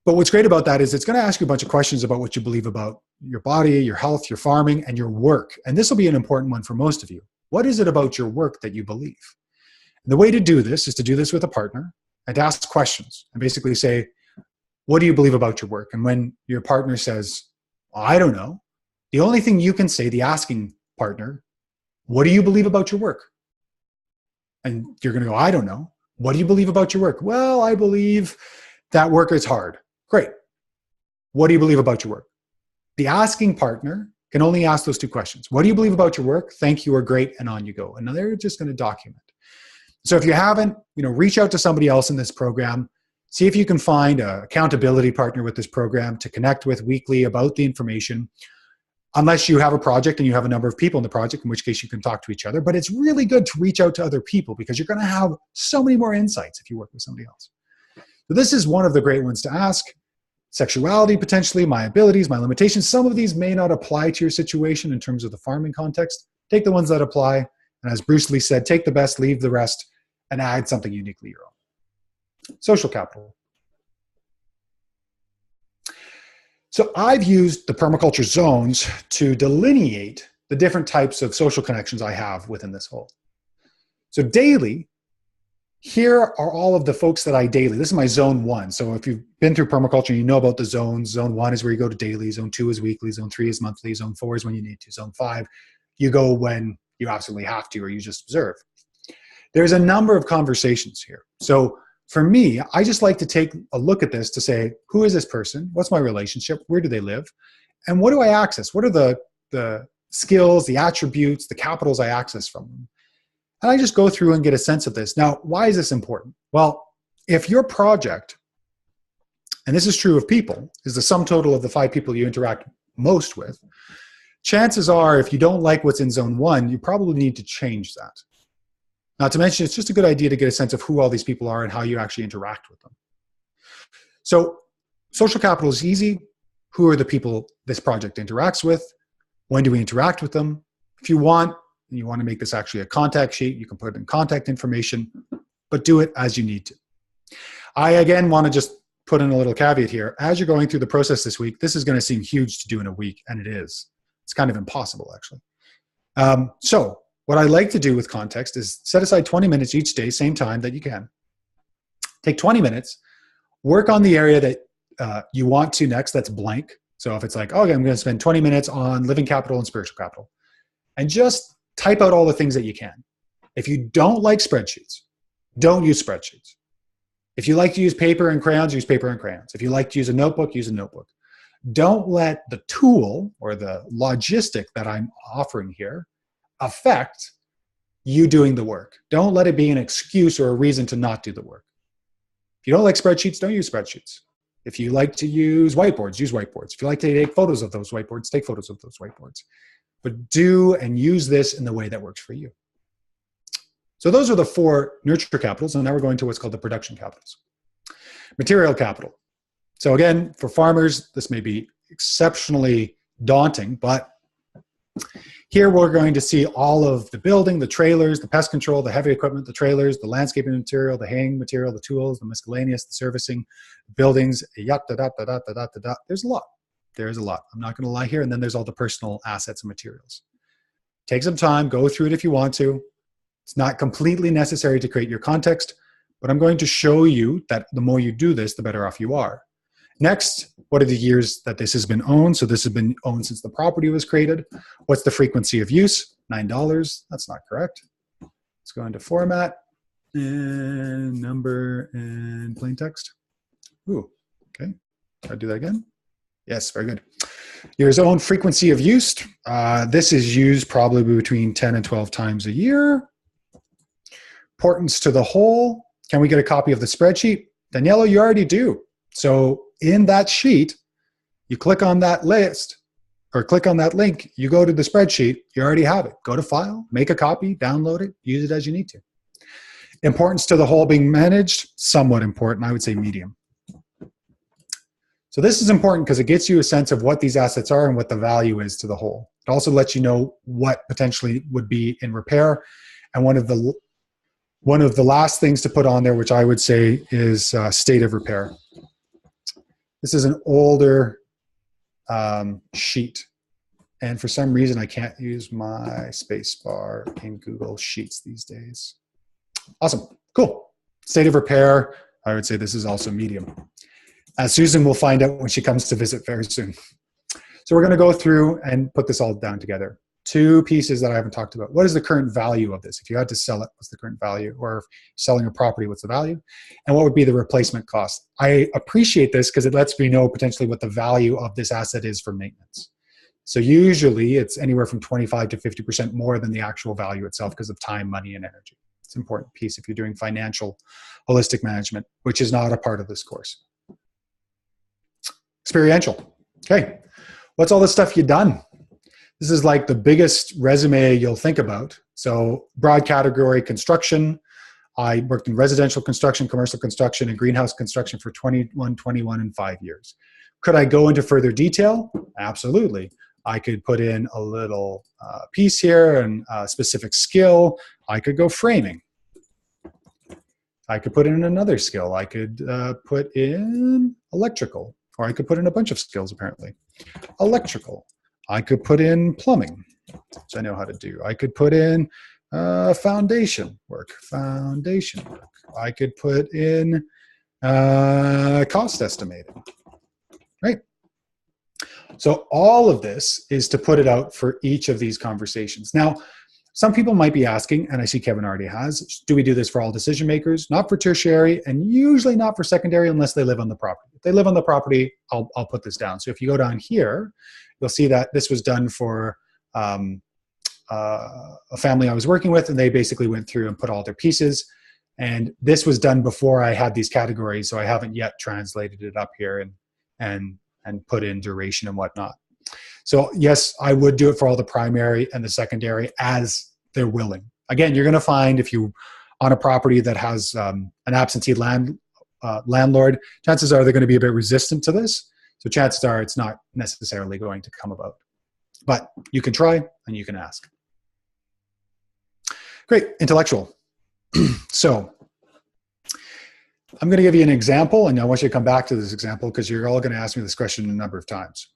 But what's great about that is it's going to ask you a bunch of questions about what you believe about your body, your health, your farming, and your work. And this will be an important one for most of you. What is it about your work that you believe? And the way to do this is to do this with a partner and to ask questions and basically say, what do you believe about your work? And when your partner says, well, I don't know, the only thing you can say, the asking partner, what do you believe about your work? And you're going to go, I don't know. What do you believe about your work? Well, I believe that work is hard. Great. What do you believe about your work? The asking partner can only ask those two questions. What do you believe about your work? Thank you, or great, and on you go. And they're just going to document. So if you haven't, reach out to somebody else in this program. See if you can find an accountability partner with this program to connect with weekly about the information. Unless you have a project and you have a number of people in the project, in which case you can talk to each other. But it's really good to reach out to other people because you're going to have so many more insights if you work with somebody else. So this is one of the great ones to ask. Sexuality, potentially, my abilities, my limitations. Some of these may not apply to your situation in terms of the farming context. Take the ones that apply. And as Bruce Lee said, take the best, leave the rest, and add something uniquely your own. Social capital. So I've used the permaculture zones to delineate the different types of social connections I have within this whole. So daily, here are all of the folks that I daily. This is my zone 1. So if you've been through permaculture, you know about the zones. Zone 1 is where you go to daily. Zone 2 is weekly. Zone 3 is monthly. Zone 4 is when you need to. Zone 5, you go when you absolutely have to, or you just observe. There's a number of conversations here. So for me, I just like to take a look at this to say, who is this person? What's my relationship? Where do they live? And what do I access? What are the skills, the attributes, the capitals I access from them? And I just go through and get a sense of this. Now, why is this important? Well, if your project, and this is true of people, is the sum total of the 5 people you interact most with, chances are if you don't like what's in zone 1, you probably need to change that. Not to mention, it's just a good idea to get a sense of who all these people are and how you actually interact with them. So social capital is easy. Who are the people this project interacts with? When do we interact with them? If you want to make this actually a contact sheet, you can put in contact information, but do it as you need to. I, again, want to just put in a little caveat here. As you're going through the process this week, this is going to seem huge to do in a week, and it is. It's kind of impossible, actually. So what I like to do with context is set aside 20 minutes each day, same time that you can. Take 20 minutes, work on the area that you want to next that's blank. So if it's like, okay, I'm going to spend 20 minutes on living capital and spiritual capital, and just type out all the things that you can. If you don't like spreadsheets, don't use spreadsheets. If you like to use paper and crayons, use paper and crayons. If you like to use a notebook, use a notebook. Don't let the tool or the logistic that I'm offering here affect you doing the work. Don't let it be an excuse or a reason to not do the work. If you don't like spreadsheets, don't use spreadsheets. If you like to use whiteboards, use whiteboards. If you like to take photos of those whiteboards, take photos of those whiteboards. But do and use this in the way that works for you. So those are the 4 nurture capitals, and now we're going to what's called the production capitals. Material capital. So again, for farmers, this may be exceptionally daunting, but here we're going to see all of the building, the trailers, the pest control, the heavy equipment, the trailers, the landscaping material, the haying material, the tools, the miscellaneous, the servicing, buildings, There's a lot. There's a lot. I'm not going to lie here. And then there's all the personal assets and materials. Take some time, go through it if you want to. It's not completely necessary to create your context, but I'm going to show you that the more you do this, the better off you are. Next, what are the years that this has been owned? So this has been owned since the property was created. What's the frequency of use? $9. That's not correct. Let's go into format and number and plain text. Ooh, okay. Try to do that again. Yes, very good. Years owned, frequency of use. This is used probably between 10 and 12 times a year. Importance to the whole. Can we get a copy of the spreadsheet? Daniela, you already do. So in that sheet, you click on that list or click on that link, you go to the spreadsheet, you already have it. Go to file, make a copy, download it, use it as you need to. Importance to the whole being managed, somewhat important, I would say medium. So this is important because it gets you a sense of what these assets are and what the value is to the whole. It also lets you know what potentially would be in repair. And one of the last things to put on there, which I would say is state of repair. This is an older sheet. And for some reason, I can't use my space bar in Google Sheets these days. Awesome. Cool. State of repair. I would say this is also medium. As Susan will find out when she comes to visit very soon. So we're going to go through and put this all down together. 2 pieces that I haven't talked about. What is the current value of this? If you had to sell it, what's the current value? Or if selling a property, what's the value? And what would be the replacement cost? I appreciate this because it lets me know potentially what the value of this asset is for maintenance. So usually it's anywhere from 25 to 50% more than the actual value itself because of time, money, and energy. It's an important piece if you're doing financial holistic management, which is not a part of this course. Experiential. Okay, what's all the stuff you've done? This is like the biggest resume you'll think about. So broad category, construction. I worked in residential construction, commercial construction, and greenhouse construction for 21, 21, and 5 years. Could I go into further detail? Absolutely. I could put in a little piece here and a specific skill. I could go framing. I could put in another skill. I could put in electrical, or I could put in a bunch of skills apparently. Electrical. I could put in plumbing, which I know how to do. I could put in foundation work. I could put in cost estimating, right? So all of this is to put it out for each of these conversations. Now, some people might be asking, and I see Kevin already has, do we do this for all decision makers? Not for tertiary, and usually not for secondary unless they live on the property. If they live on the property, I'll put this down. So if you go down here, you'll see that this was done for a family I was working with, and they basically went through and put all their pieces. And this was done before I had these categories, so I haven't yet translated it up here and put in duration and whatnot. So yes, I would do it for all the primary and the secondary as they're willing. Again, you're going to find if you on a property that has an absentee landlord landlord, chances are they're going to be a bit resistant to this. So chances are it's not necessarily going to come about. But you can try and you can ask. Great, intellectual. So I'm going to give you an example, and I want you to come back to this example because you're all going to ask me this question a number of times.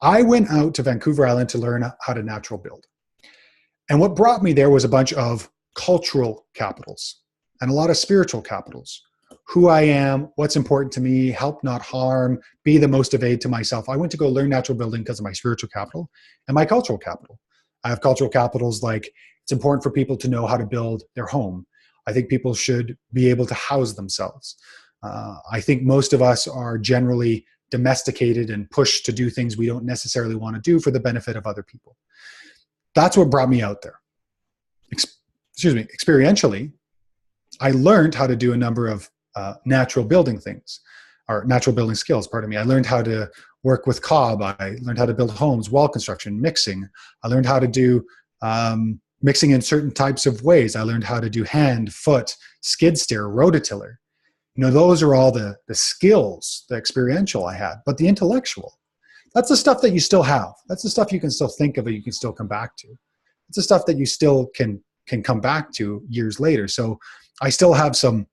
I went out to Vancouver Island to learn how to natural build. And what brought me there was a bunch of cultural capitals and a lot of spiritual capitals. Who I am, what's important to me, help not harm, be the most of aid to myself. I went to go learn natural building because of my spiritual capital and my cultural capital. I have cultural capitals like it's important for people to know how to build their home. I think people should be able to house themselves. I think most of us are generally domesticated and pushed to do things we don't necessarily want to do for the benefit of other people. That's what brought me out there. Experientially, I learned how to do a number of natural building things, or natural building skills, pardon me. I learned how to work with cob. I learned how to build homes, wall construction, mixing. I learned how to do mixing in certain types of ways. I learned how to do hand, foot, skid steer, rototiller. You know, those are all the skills, the experiential I had. But the intellectual, that's the stuff that you still have. That's the stuff you can still think of and you can still come back to. It's the stuff that you still can come back to years later. So I still have some,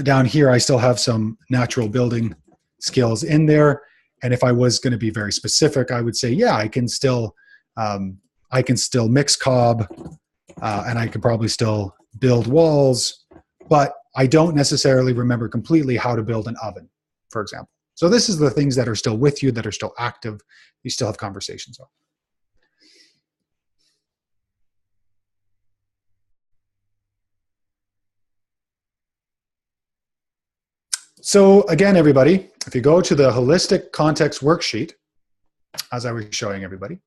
down here, I still have some natural building skills in there. And if I was going to be very specific, I would say, yeah, I can still mix cob and I can probably still build walls, but I don't necessarily remember completely how to build an oven, for example. So this is the things that are still with you, that are still active, you still have conversations on. So again, everybody, if you go to the holistic context worksheet, as I was showing everybody,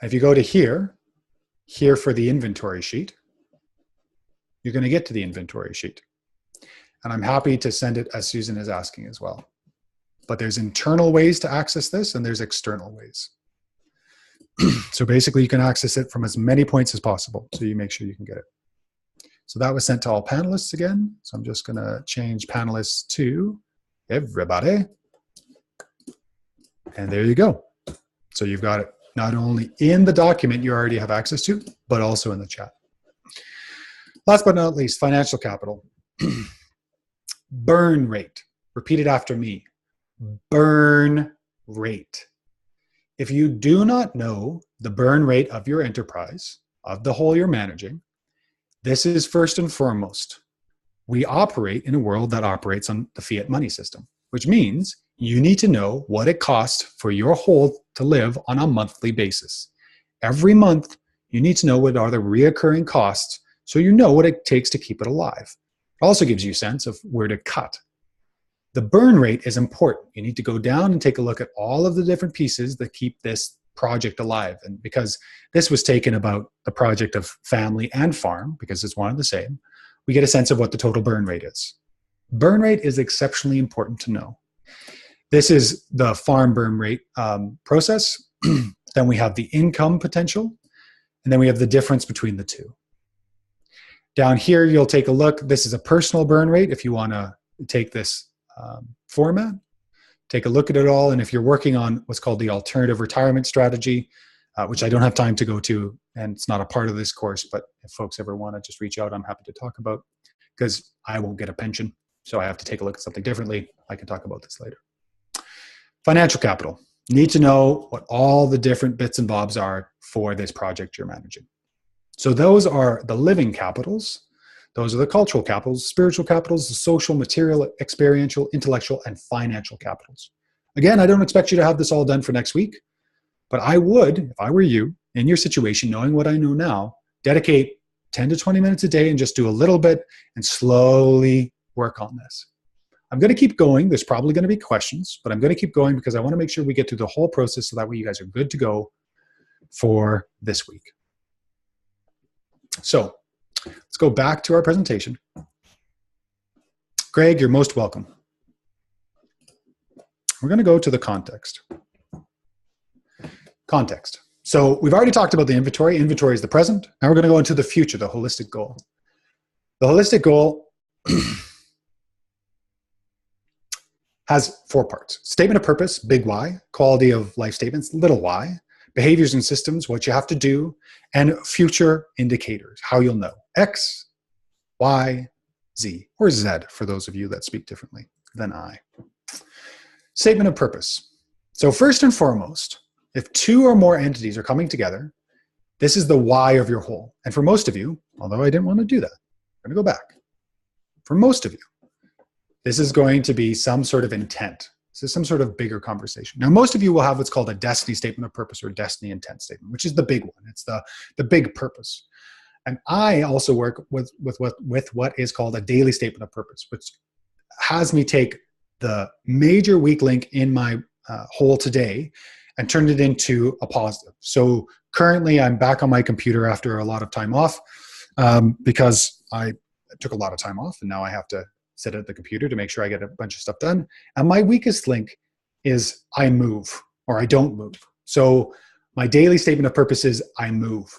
if you go to here for the inventory sheet, you're going to get to the inventory sheet. And I'm happy to send it as Susan is asking as well. But there's internal ways to access this and there's external ways. So basically you can access it from as many points as possible. So you make sure you can get it. So that was sent to all panelists again. So I'm just going to change panelists to everybody. And there you go. So you've got it not only in the document you already have access to, but also in the chat. Last but not least, financial capital. Burn rate. Repeat it after me. Burn rate. If you do not know the burn rate of your enterprise, of the whole you're managing, this is first and foremost. We operate in a world that operates on the fiat money system, which means you need to know what it costs for your whole to live on a monthly basis. Every month, you need to know what are the reoccurring costs so you know what it takes to keep it alive. It also gives you a sense of where to cut. The burn rate is important. You need to go down and take a look at all of the different pieces that keep this project alive. And because this was taken about the project of family and farm, because it's one and the same, we get a sense of what the total burn rate is. Burn rate is exceptionally important to know. This is the farm burn rate process. Then we have the income potential, and then we have the difference between the two. Down here, you'll take a look. This is a personal burn rate if you want to take this format. Take a look at it all, and if you're working on what's called the alternative retirement strategy, which I don't have time to go to, and it's not a part of this course, but if folks ever want to just reach out, I'm happy to talk about, because I won't get a pension, so I have to take a look at something differently. I can talk about this later. Financial capital. You need to know what all the different bits and bobs are for this project you're managing. So those are the living capitals. Those are the cultural capitals, spiritual capitals, the social, material, experiential, intellectual, and financial capitals. Again, I don't expect you to have this all done for next week, but I would, if I were you, in your situation, knowing what I know now, dedicate 10 to 20 minutes a day and just do a little bit and slowly work on this. I'm going to keep going. There's probably going to be questions, but I'm going to keep going because I want to make sure we get through the whole process so that way you guys are good to go for this week. So let's go back to our presentation. Greg, you're most welcome. We're going to go to the context. Context. So we've already talked about the inventory. Inventory is the present. Now we're going to go into the future, the holistic goal. The holistic goal has 4 parts. Statement of purpose, big Y, quality of life statements, little y, behaviors and systems, what you have to do, and future indicators, how you'll know. X, Y, Z, or Z for those of you that speak differently than I. Statement of purpose. So first and foremost, if 2 or more entities are coming together, this is the why of your whole. And for most of you, although I didn't want to do that, I'm going to go back. For most of you, this is going to be some sort of intent. This is some sort of bigger conversation. Now, most of you will have what's called a destiny statement of purpose or destiny intent statement, which is the big one. It's the big purpose. And I also work with what is called a daily statement of purpose, which has me take the major weak link in my whole today and turn it into a positive. So currently I'm back on my computer after a lot of time off because I took a lot of time off and now I have to sit at the computer to make sure I get a bunch of stuff done. And my weakest link is I move or I don't move. So my daily statement of purpose is I move.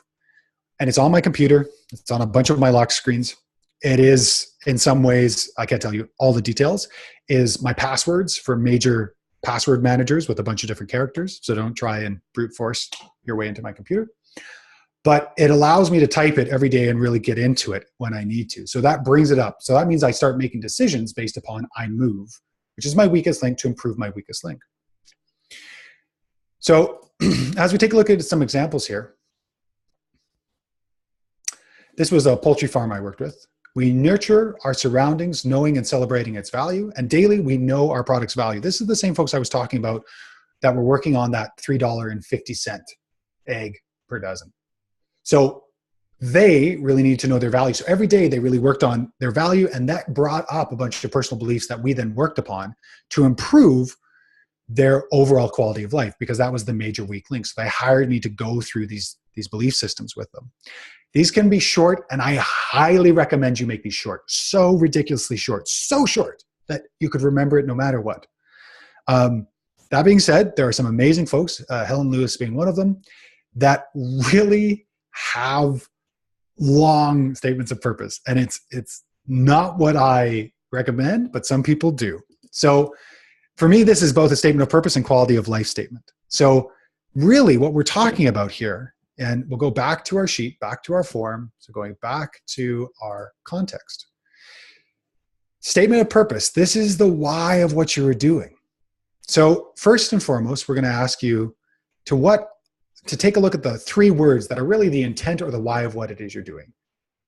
And it's on my computer. It's on a bunch of my lock screens. It is, in some ways, I can't tell you all the details, is my passwords for major password managers with a bunch of different characters. So don't try and brute force your way into my computer. But it allows me to type it every day and really get into it when I need to. So that brings it up. So that means I start making decisions based upon I move, which is my weakest link to improve my weakest link. So as we take a look at some examples here, this was a poultry farm I worked with. We nurture our surroundings, knowing and celebrating its value. And daily, we know our product's value. This is the same folks I was talking about that were working on that $3.50 egg per dozen. So they really need to know their value. So every day they really worked on their value, and that brought up a bunch of personal beliefs that we then worked upon to improve their overall quality of life, because that was the major weak link. So they hired me to go through these belief systems with them. These can be short, and I highly recommend you make these short. So ridiculously short, so short that you could remember it no matter what. That being said, there are some amazing folks, Helen Lewis being one of them, that really have long statements of purpose. And it's not what I recommend, but some people do. So for me, this is both a statement of purpose and quality of life statement. So really what we're talking about here, and we'll go back to our sheet, back to our form. So going back to our context. Statement of purpose. This is the why of what you were doing. So first and foremost, we're going to ask you to take a look at the 3 words that are really the intent or the why of what it is you're doing.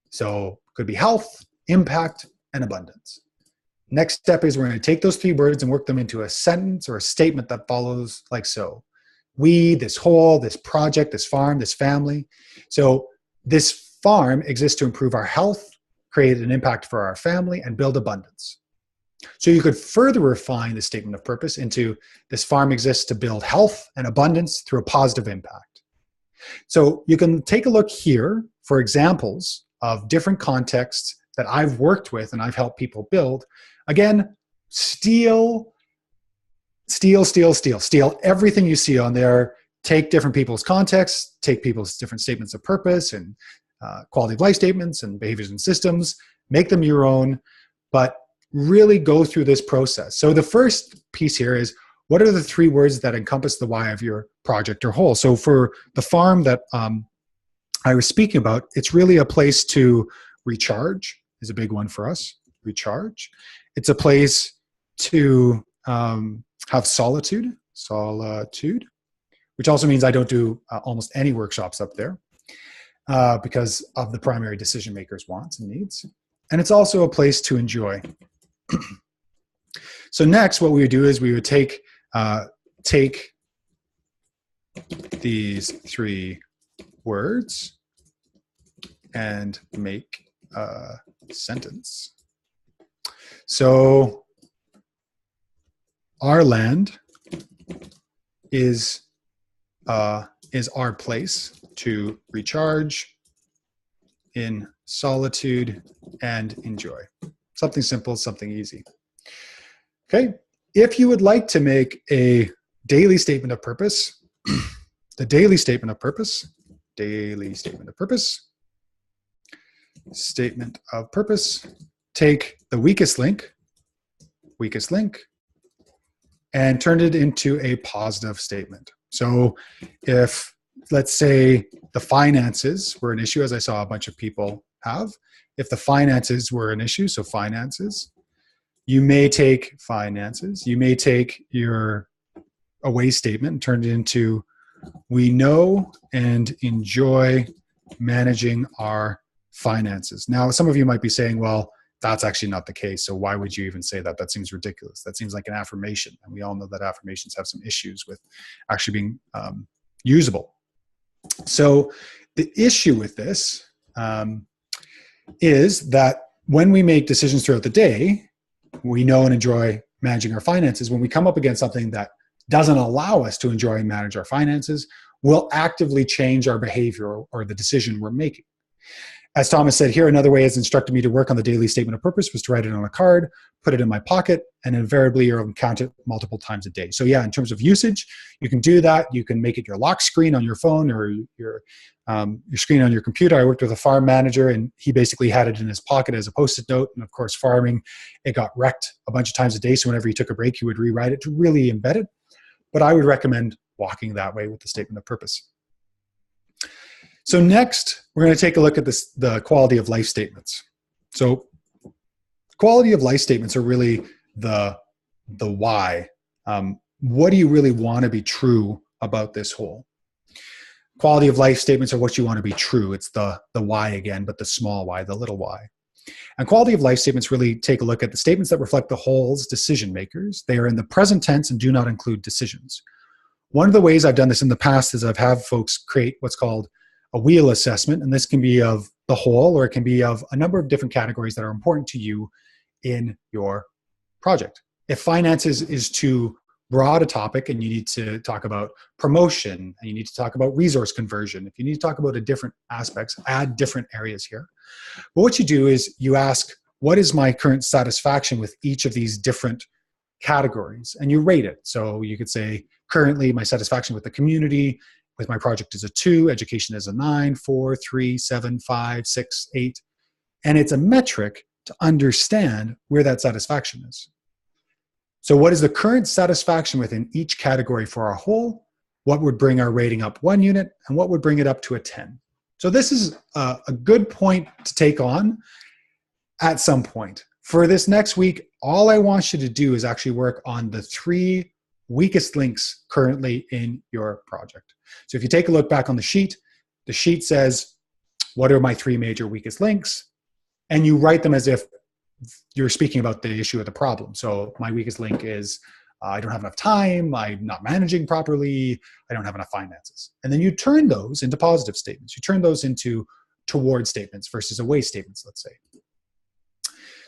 So it could be health, impact, and abundance. Next step is we're going to take those 3 words and work them into a sentence or a statement that follows like so. We, this whole, this project, this farm, this family. So this farm exists to improve our health, create an impact for our family, and build abundance. So you could further refine the statement of purpose into this farm exists to build health and abundance through a positive impact. So you can take a look here for examples of different contexts that I've worked with and I've helped people build. Again, steal everything you see on there. Take different people's contexts, take people's different statements of purpose and quality of life statements and behaviors and systems, make them your own, but really go through this process. So the first piece here is, what are the 3 words that encompass the why of your project or whole? So for the farm that I was speaking about, it's really a place to recharge is a big one for us, recharge. It's a place to have solitude, which also means I don't do almost any workshops up there because of the primary decision maker's wants and needs. And it's also a place to enjoy. So next, what we would do is we would take these 3 words and make a sentence. So our land is our place to recharge in solitude and enjoy. Something simple, something easy. Okay, if you would like to make a daily statement of purpose, the daily statement of purpose statement of purpose, take the weakest link, and turn it into a positive statement. So if, let's say, the finances were an issue, as I saw a bunch of people have, if the finances were an issue, so finances, you may take your away statement and turn it into, we know and enjoy managing our finances. Now, some of you might be saying, well, that's actually not the case. So why would you even say that? That seems ridiculous. That seems like an affirmation. And we all know that affirmations have some issues with actually being usable. So the issue with this is that when we make decisions throughout the day, we know and enjoy managing our finances. When we come up against something that doesn't allow us to enjoy and manage our finances, we'll actively change our behavior or the decision we're making. As Thomas said here, another way has instructed me to work on the daily statement of purpose was to write it on a card, put it in my pocket, and invariably you'll count it multiple times a day. So yeah, in terms of usage, you can do that. You can make it your lock screen on your phone or your screen on your computer. I worked with a farm manager and he basically had it in his pocket as a post-it note. And of course, farming, it got wrecked a bunch of times a day. So whenever he took a break, he would rewrite it to really embed it. But I would recommend walking that way with the statement of purpose. So next, we're going to take a look at the quality of life statements. So quality of life statements are really the why. What do you really want to be true about this whole? Quality of life statements are what you want to be true. It's the why again, but the small y, the little y. And quality of life statements really take a look at the statements that reflect the whole's decision makers. They are in the present tense and do not include decisions. One of the ways I've done this in the past is I've had folks create what's called a wheel assessment, and this can be of the whole or it can be of a number of different categories that are important to you in your project. If finances is too broad a topic and you need to talk about promotion and you need to talk about resource conversion, if you need to talk about different aspects, add different areas here. But what you do is you ask, what is my current satisfaction with each of these different categories? And you rate it. So you could say, currently my satisfaction with the community, with my project is a 2, education is a 9, 4, 3, 7, 5, 6, 8. And it's a metric to understand where that satisfaction is. So what is the current satisfaction within each category for our whole? What would bring our rating up 1 unit and what would bring it up to a 10? So this is a good point to take on at some point. For this next week, all I want you to do is actually work on the 3 weakest links currently in your project. So if you take a look back on the sheet says, what are my 3 major weakest links? And you write them as if you're speaking about the issue or the problem. So my weakest link is I don't have enough time, I'm not managing properly, I don't have enough finances. And then you turn those into positive statements. You turn those into toward statements versus away statements, let's say.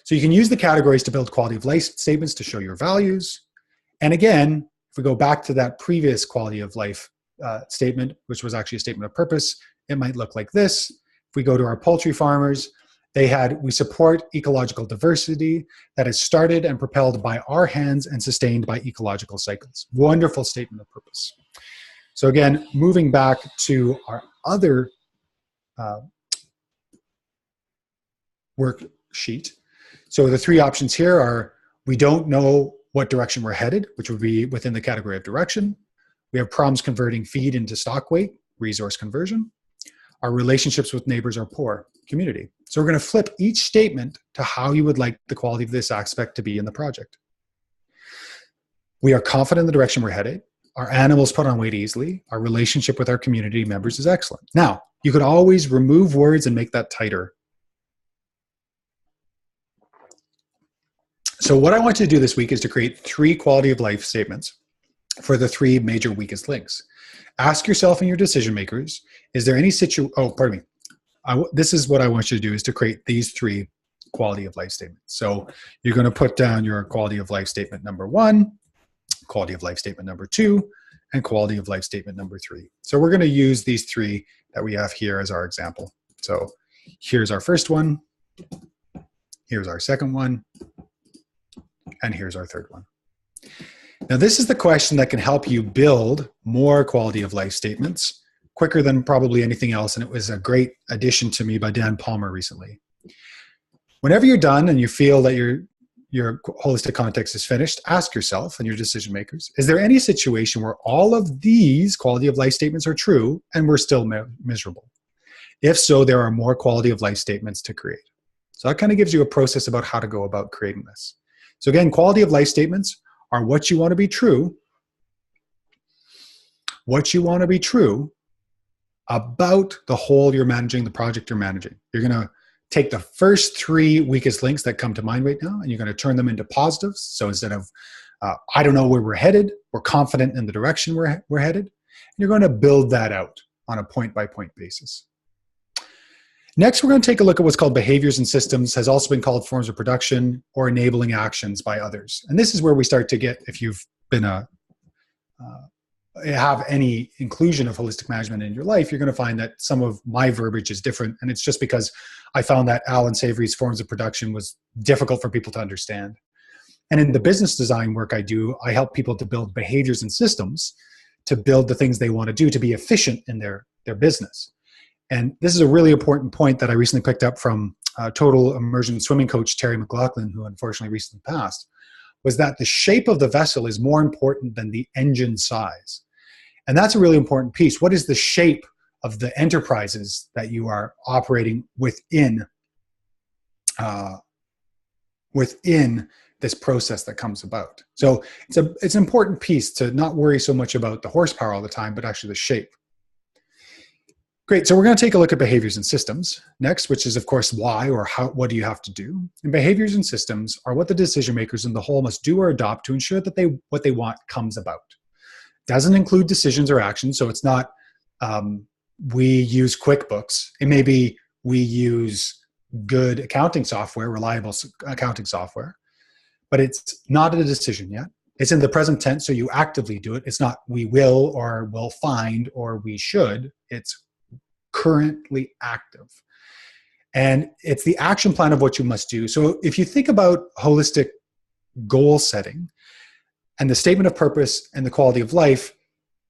So you can use the categories to build quality of life statements to show your values. And again, if we go back to that previous quality of life statement, which was actually a statement of purpose, it might look like this. If we go to our poultry farmers, we support ecological diversity that is started and propelled by our hands and sustained by ecological cycles. Wonderful statement of purpose. So again, moving back to our other worksheet. So the 3 options here are, we don't know what direction we're headed, which would be within the category of direction. We have problems converting feed into stock weight, resource conversion. Our relationships with neighbors are poor, community. So we're going to flip each statement to how you would like the quality of this aspect to be in the project. We are confident in the direction we're headed. Our animals put on weight easily. Our relationship with our community members is excellent. Now, you could always remove words and make that tighter. So what I want you to do this week is to create 3 quality of life statements for the 3 major weakest links. Ask yourself and your decision makers, is there any this is what I want you to do, is to create these 3 quality of life statements. So you're going to put down your quality of life statement number 1, quality of life statement number 2, and quality of life statement number 3. So we're going to use these 3 that we have here as our example. So here's our first one, here's our second one, and here's our third one. Now, this is the question that can help you build more quality of life statements quicker than probably anything else. And it was a great addition to me by Dan Palmer recently. Whenever you're done and you feel that your holistic context is finished, ask yourself and your decision makers, is there any situation where all of these quality of life statements are true and we're still miserable? If so, there are more quality of life statements to create. So that kind of gives you a process about how to go about creating this. So again, quality of life statements are what you want to be true, about the whole you're managing, the project you're managing. You're going to take the first 3 weakest links that come to mind right now, and you're going to turn them into positives. So instead of, I don't know where we're headed, we're confident in the direction we're headed. And you're going to build that out on a point-by-point basis. Next, we're going to take a look at what's called behaviors and systems, has also been called forms of production or enabling actions by others. And this is where we start to get, if you've been have any inclusion of holistic management in your life, you're going to find that some of my verbiage is different. And it's just because I found that Alan Savory's forms of production was difficult for people to understand. And in the business design work I do, I help people to build behaviors and systems to build the things they want to do to be efficient in their business. And this is a really important point that I recently picked up from total immersion swimming coach Terry McLaughlin, who unfortunately recently passed, was that the shape of the vessel is more important than the engine size. And that's a really important piece. What is the shape of the enterprises that you are operating within this process that comes about? So it's an important piece to not worry so much about the horsepower all the time, but actually the shape. Great, so we're going to take a look at behaviors and systems next, which is of course why or how, what do you have to do? And behaviors and systems are what the decision makers in the whole must do or adopt to ensure that what they want comes about. Doesn't include decisions or actions, so it's not we use QuickBooks. It may be we use good accounting software, reliable accounting software, but it's not a decision yet. It's in the present tense, so you actively do it. It's not we will or will find or we should. It's currently active. And it's the action plan of what you must do. So if you think about holistic goal setting and the statement of purpose and the quality of life,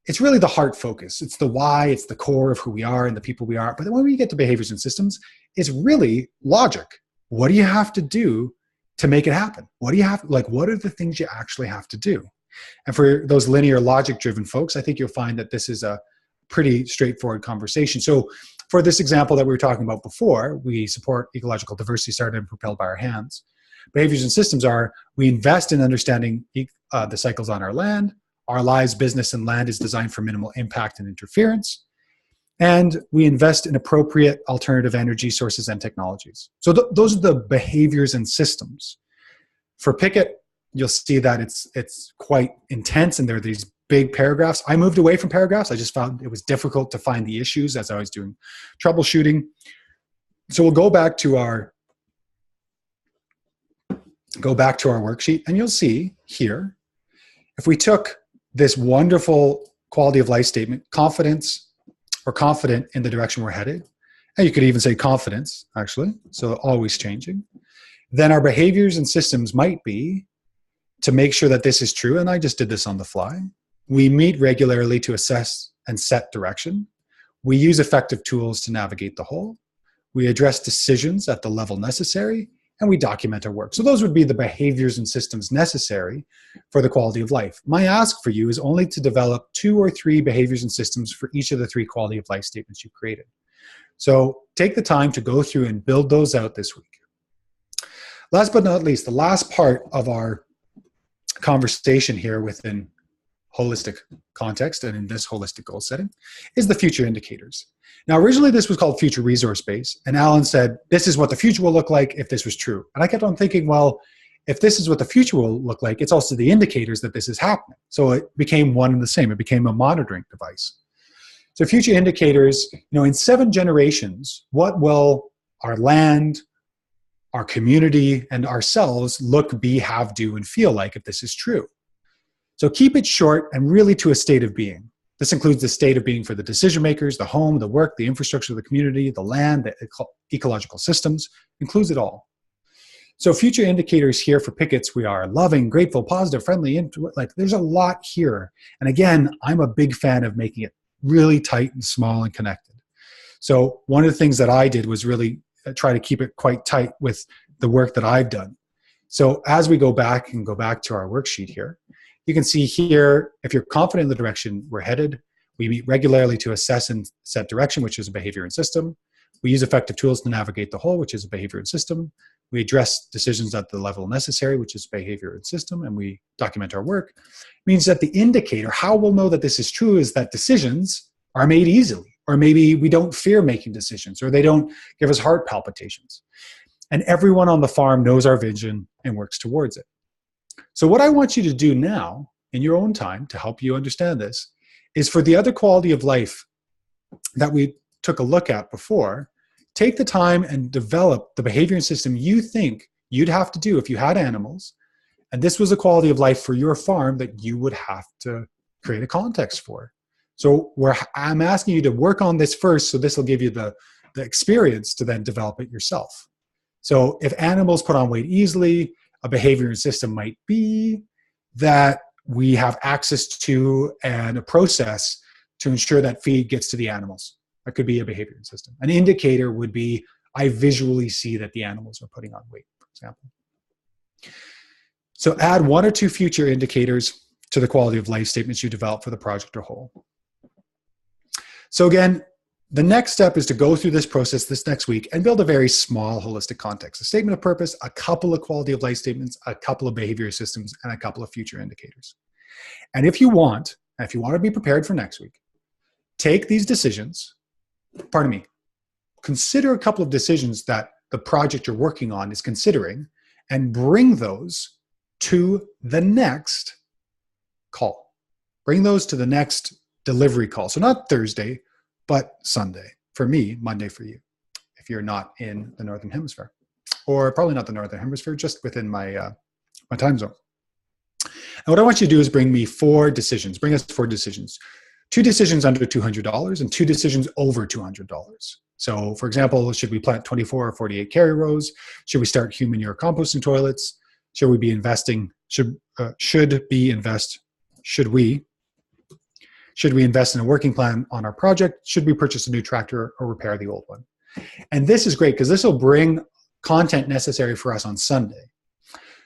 it's really the heart focus. It's the why, it's the core of who we are and the people we are. But then when we get to behaviors and systems, it's really logic. What do you have to do to make it happen? What are the things you actually have to do? And for those linear logic driven folks, I think you'll find that this is a pretty straightforward conversation. So for this example that we were talking about before, we support ecological diversity started and propelled by our hands. Behaviors and systems are, we invest in understanding the cycles on our land. Our lives, business, and land is designed for minimal impact and interference. And we invest in appropriate alternative energy sources and technologies. So those are the behaviors and systems. For Pickett, you'll see that it's quite intense, and there are these big paragraphs. I moved away from paragraphs. I just found it was difficult to find the issues as I was doing troubleshooting. So we'll go back to our worksheet, and you'll see here, if we took this wonderful quality of life statement, confidence or confident in the direction we're headed, and you could even say confidence, actually, so always changing, then our behaviors and systems might be to make sure that this is true, and I just did this on the fly. We meet regularly to assess and set direction. We use effective tools to navigate the whole. We address decisions at the level necessary, and we document our work. So those would be the behaviors and systems necessary for the quality of life. My ask for you is only to develop 2 or 3 behaviors and systems for each of the 3 quality of life statements you created. So take the time to go through and build those out this week. Last but not least, the last part of our conversation here within holistic context and in this holistic goal setting is the future indicators. Now, originally this was called future resource base, and Alan said, this is what the future will look like if this was true. And I kept on thinking, well, if this is what the future will look like, it's also the indicators that this is happening. So it became one and the same. It became a monitoring device. So future indicators, in 7 generations, what will our land, our community, and ourselves look, be, have, do, and feel like if this is true? So keep it short and really to a state of being. This includes the state of being for the decision makers, the home, the work, the infrastructure of the community, the land, the ecological systems, includes it all. So future indicators here for Pickett's, we are loving, grateful, positive, friendly, there's a lot here. And again, I'm a big fan of making it really tight and small and connected. So one of the things that I did was really try to keep it quite tight with the work that I've done. So as we go back to our worksheet here, you can see here, if you're confident in the direction we're headed, we meet regularly to assess and set direction, which is a behavior and system. We use effective tools to navigate the whole, which is a behavior and system. We address decisions at the level necessary, which is behavior and system, and we document our work. It means that the indicator, how we'll know that this is true, is that decisions are made easily, or maybe we don't fear making decisions, or they don't give us heart palpitations. And everyone on the farm knows our vision and works towards it. So what I want you to do now, in your own time, to help you understand this, is for the other quality of life that we took a look at before, take the time and develop the behavior and system you think you'd have to do if you had animals, and this was a quality of life for your farm that you would have to create a context for. So I'm asking you to work on this first, so this will give you the experience to then develop it yourself. So if animals put on weight easily, a behavior and system might be that we have access to and a process to ensure that feed gets to the animals. That could be a behavior and system. An indicator would be, I visually see that the animals are putting on weight, for example. So add one or two future indicators to the quality of life statements you develop for the project or whole. So again, the next step is to go through this process this next week and build a very small holistic context. A statement of purpose, a couple of quality of life statements, a couple of behavior systems, and a couple of future indicators. And if you want to be prepared for next week, take these decisions, consider a couple of decisions that the project you're working on is considering and bring those to the next call. Bring those to the next delivery call. So not Thursday, but Sunday. For me, Monday for you, if you're not in the Northern Hemisphere. Or probably not the Northern Hemisphere, just within my time zone. And what I want you to do is bring me 4 decisions. Bring us 4 decisions. 2 decisions under $200 and 2 decisions over $200. So for example, should we plant 24 or 48 carry rows? Should we start human manure composting toilets? Should we invest in a working plan on our project? Should we purchase a new tractor or repair the old one? And this is great because this will bring content necessary for us on Sunday.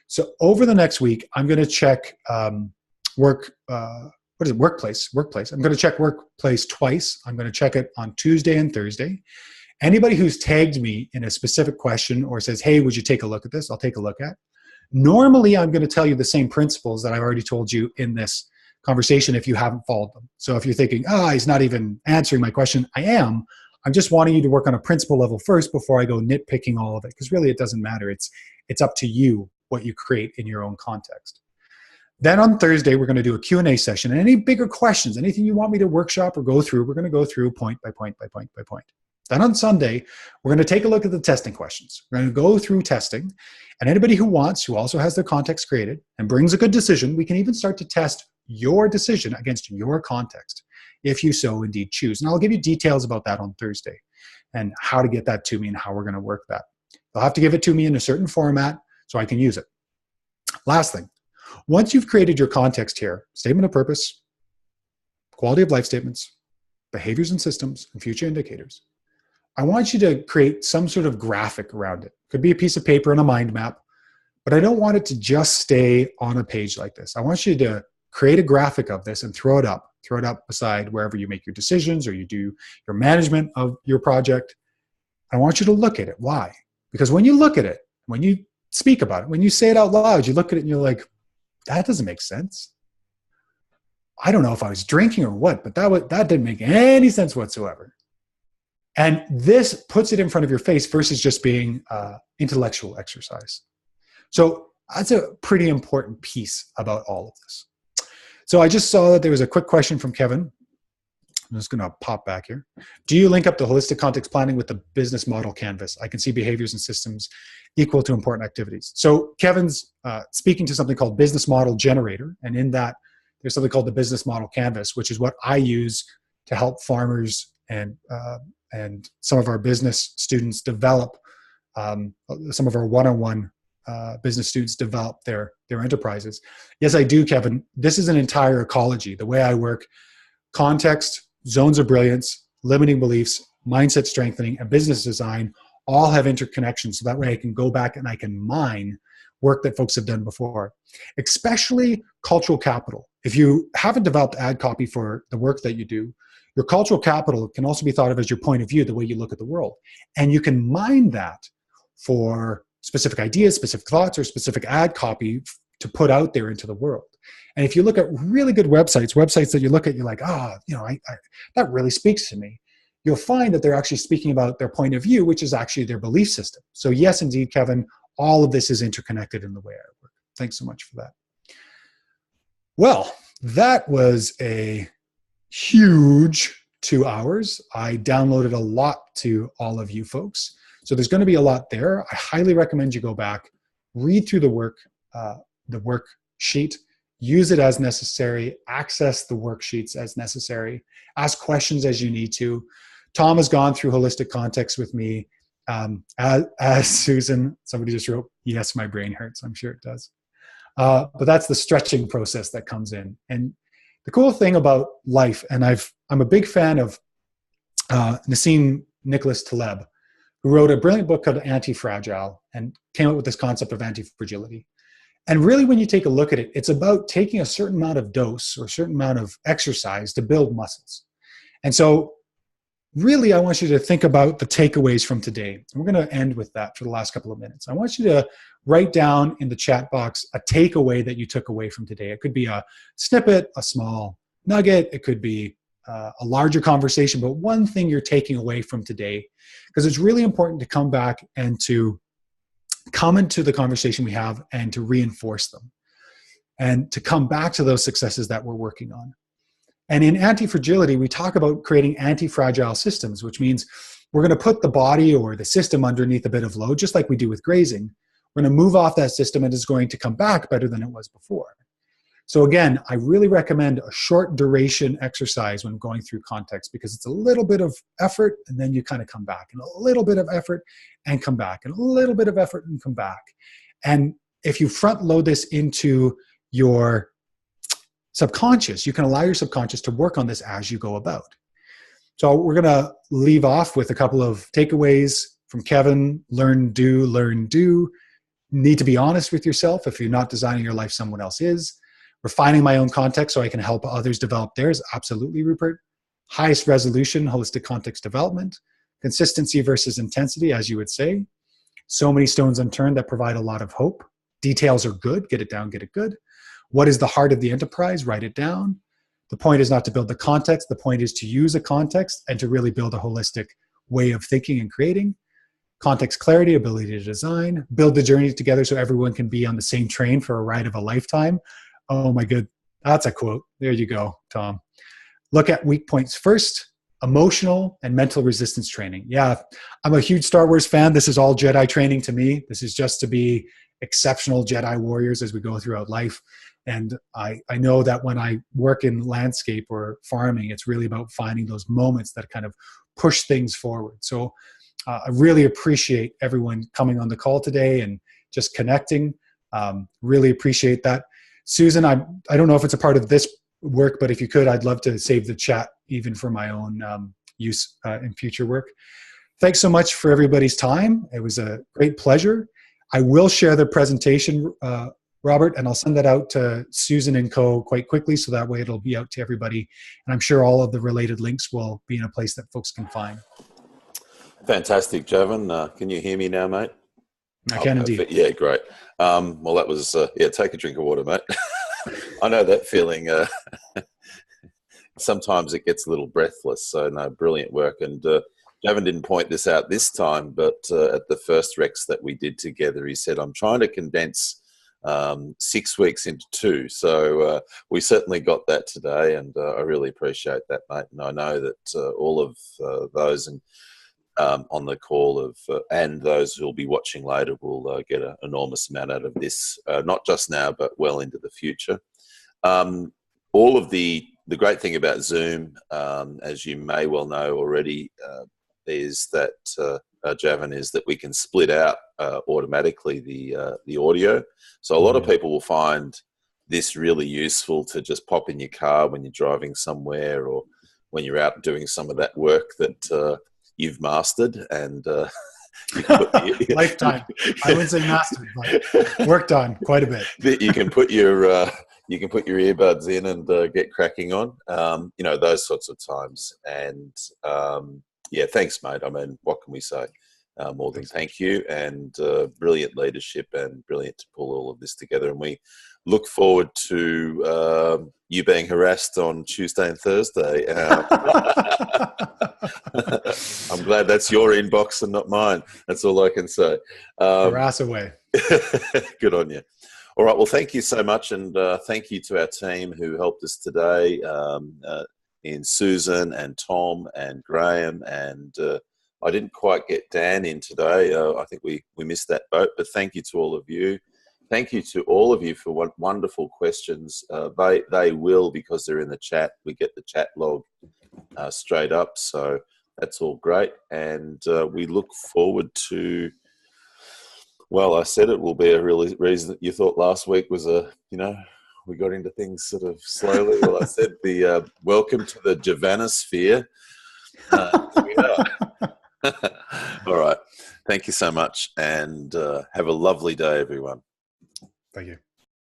So over the next week, I'm going to check workplace. I'm going to check workplace twice. I'm going to check it on Tuesday and Thursday. Anybody who's tagged me in a specific question or says, hey, would you take a look at this? I'll take a look at. Normally, I'm going to tell you the same principles that I've already told you in this conversation if you haven't followed them. So if you're thinking, he's not even answering my question, I am. I'm just wanting you to work on a principle level first before I go nitpicking all of it, because really it doesn't matter. It's up to you what you create in your own context. Then on Thursday, we're going to do a Q&A session. And any bigger questions, anything you want me to workshop or go through, we're going to go through point by point by point by point. Then on Sunday, we're going to take a look at the testing questions. We're going to go through testing. And anybody who also has their context created and brings a good decision, we can even start to test your decision against your context, if you so indeed choose. And I'll give you details about that on Thursday and how to get that to me and how we're going to work that. You'll have to give it to me in a certain format so I can use it. Last thing, once you've created your context here, statement of purpose, quality of life statements, behaviors and systems, and future indicators, I want you to create some sort of graphic around it. Could be a piece of paper and a mind map, but I don't want it to just stay on a page like this. I want you to create a graphic of this and throw it up beside wherever you make your decisions or you do your management of your project. I want you to look at it. Why? Because when you look at it, when you speak about it, when you say it out loud, you look at it and you're like, that doesn't make sense. I don't know if I was drinking or what, but that didn't make any sense whatsoever. And this puts it in front of your face versus just being intellectual exercise. So that's a pretty important piece about all of this. So I just saw that there was a quick question from Kevin. I'm just going to pop back here. Do you link up the holistic context planning with the business model canvas? I can see behaviors and systems equal to important activities. So Kevin's speaking to something called business model generator. And in that, there's something called the business model canvas, which is what I use to help farmers and some of our business students develop, some of our one-on-one business students develop their enterprises. Yes, I do, Kevin. This is an entire ecology. The way I work, context, zones of brilliance, limiting beliefs, mindset strengthening, and business design all have interconnections. So that way I can go back and I can mine work that folks have done before, especially cultural capital. If you haven't developed ad copy for the work that you do, your cultural capital can also be thought of as your point of view, the way you look at the world. And you can mine that for specific ideas, specific thoughts, or specific ad copy to put out there into the world. And if you look at really good websites that you look at, you're like, that really speaks to me. You'll find that they're actually speaking about their point of view, which is actually their belief system. So yes, indeed, Kevin, all of this is interconnected in the way I work. Thanks so much for that. Well, that was a huge 2 hours. I downloaded a lot to all of you folks. So there's going to be a lot there. I highly recommend you go back, read through the worksheet, use it as necessary, access the worksheets as necessary, ask questions as you need to. Tom has gone through holistic context with me. As Susan, somebody just wrote, yes, my brain hurts. I'm sure it does. But that's the stretching process that comes in. And the cool thing about life, and I'm a big fan of Nassim Nicholas Taleb, who wrote a brilliant book called Anti-Fragile and came up with this concept of anti-fragility. And really, when you take a look at it, it's about taking a certain amount of dose or a certain amount of exercise to build muscles. And so really, I want you to think about the takeaways from today. And we're going to end with that for the last couple of minutes. I want you to write down in the chat box a takeaway that you took away from today. It could be a snippet, a small nugget. It could be a larger conversation, but one thing you're taking away from today, because it's really important to come back and to come into the conversation we have and to reinforce them and to come back to those successes that we're working on. And in anti-fragility, we talk about creating anti-fragile systems, which means we're going to put the body or the system underneath a bit of load, just like we do with grazing. We're going to move off that system and it's going to come back better than it was before. So again, I really recommend a short duration exercise when going through context, because it's a little bit of effort and then you kind of come back, and a little bit of effort and come back, and a little bit of effort and come back. And if you front load this into your subconscious, you can allow your subconscious to work on this as you go about. So we're going to leave off with a couple of takeaways from Kevin. Learn, do. Need to be honest with yourself. If you're not designing your life, someone else is. Refining my own context so I can help others develop theirs. Absolutely, Rupert. Highest resolution, holistic context development. Consistency versus intensity, as you would say. So many stones unturned that provide a lot of hope. Details are good. Get it down, get it good. What is the heart of the enterprise? Write it down. The point is not to build the context. The point is to use a context and to really build a holistic way of thinking and creating. Context clarity, ability to design. Build the journey together so everyone can be on the same train for a ride of a lifetime. Oh my good. That's a quote. There you go, Tom. Look at weak points first. Emotional and mental resistance training. Yeah, I'm a huge Star Wars fan. This is all Jedi training to me. This is just to be exceptional Jedi warriors as we go throughout life. And I know that when I work in landscape or farming, it's really about finding those moments that kind of push things forward. So I really appreciate everyone coming on the call today and just connecting. Really appreciate that. Susan, I don't know if it's a part of this work, but if you could, I'd love to save the chat even for my own use in future work. Thanks so much for everybody's time. It was a great pleasure. I will share the presentation, Robert, and I'll send that out to Susan and co quite quickly, so that way it'll be out to everybody. And I'm sure all of the related links will be in a place that folks can find. Fantastic, Javin. Can you hear me now, mate? I can indeed. Yeah, great. Well, that was, take a drink of water, mate. I know that feeling. Sometimes it gets a little breathless, so no, brilliant work. And Javin didn't point this out this time, but at the first Rex that we did together, he said, I'm trying to condense 6 weeks into 2. So we certainly got that today, and I really appreciate that, mate. And I know that all of those and on the call and those who will be watching later will get an enormous amount out of this, not just now, but well into the future. All of the great thing about Zoom, as you may well know already, is that Javin, is that we can split out automatically the audio. So a lot of people will find this really useful to just pop in your car when you're driving somewhere, or when you're out doing some of that work that you've mastered, and Lifetime. I wouldn't say mastered, but worked on quite a bit. You can put your earbuds in and get cracking on. Those sorts of times. And yeah, thanks, mate. I mean, what can we say? More than thank you, and brilliant leadership, and brilliant to pull all of this together. And we look forward to you being harassed on Tuesday and Thursday. I'm glad that's your inbox and not mine. That's all I can say. Harass away. Good on you. All right. Well, thank you so much, and thank you to our team who helped us today, in Susan and Tom and Graham, and I didn't quite get Dan in today. I think we missed that boat, but thank you to all of you. Thank you to all of you for wonderful questions. They will, because they're in the chat. We get the chat log straight up, so that's all great. And we look forward to, well, I said it will be a really reason that you thought last week was we got into things sort of slowly. Well, I said the welcome to the Javanosphere. We are. All right. Thank you so much, and have a lovely day, everyone. Thank you.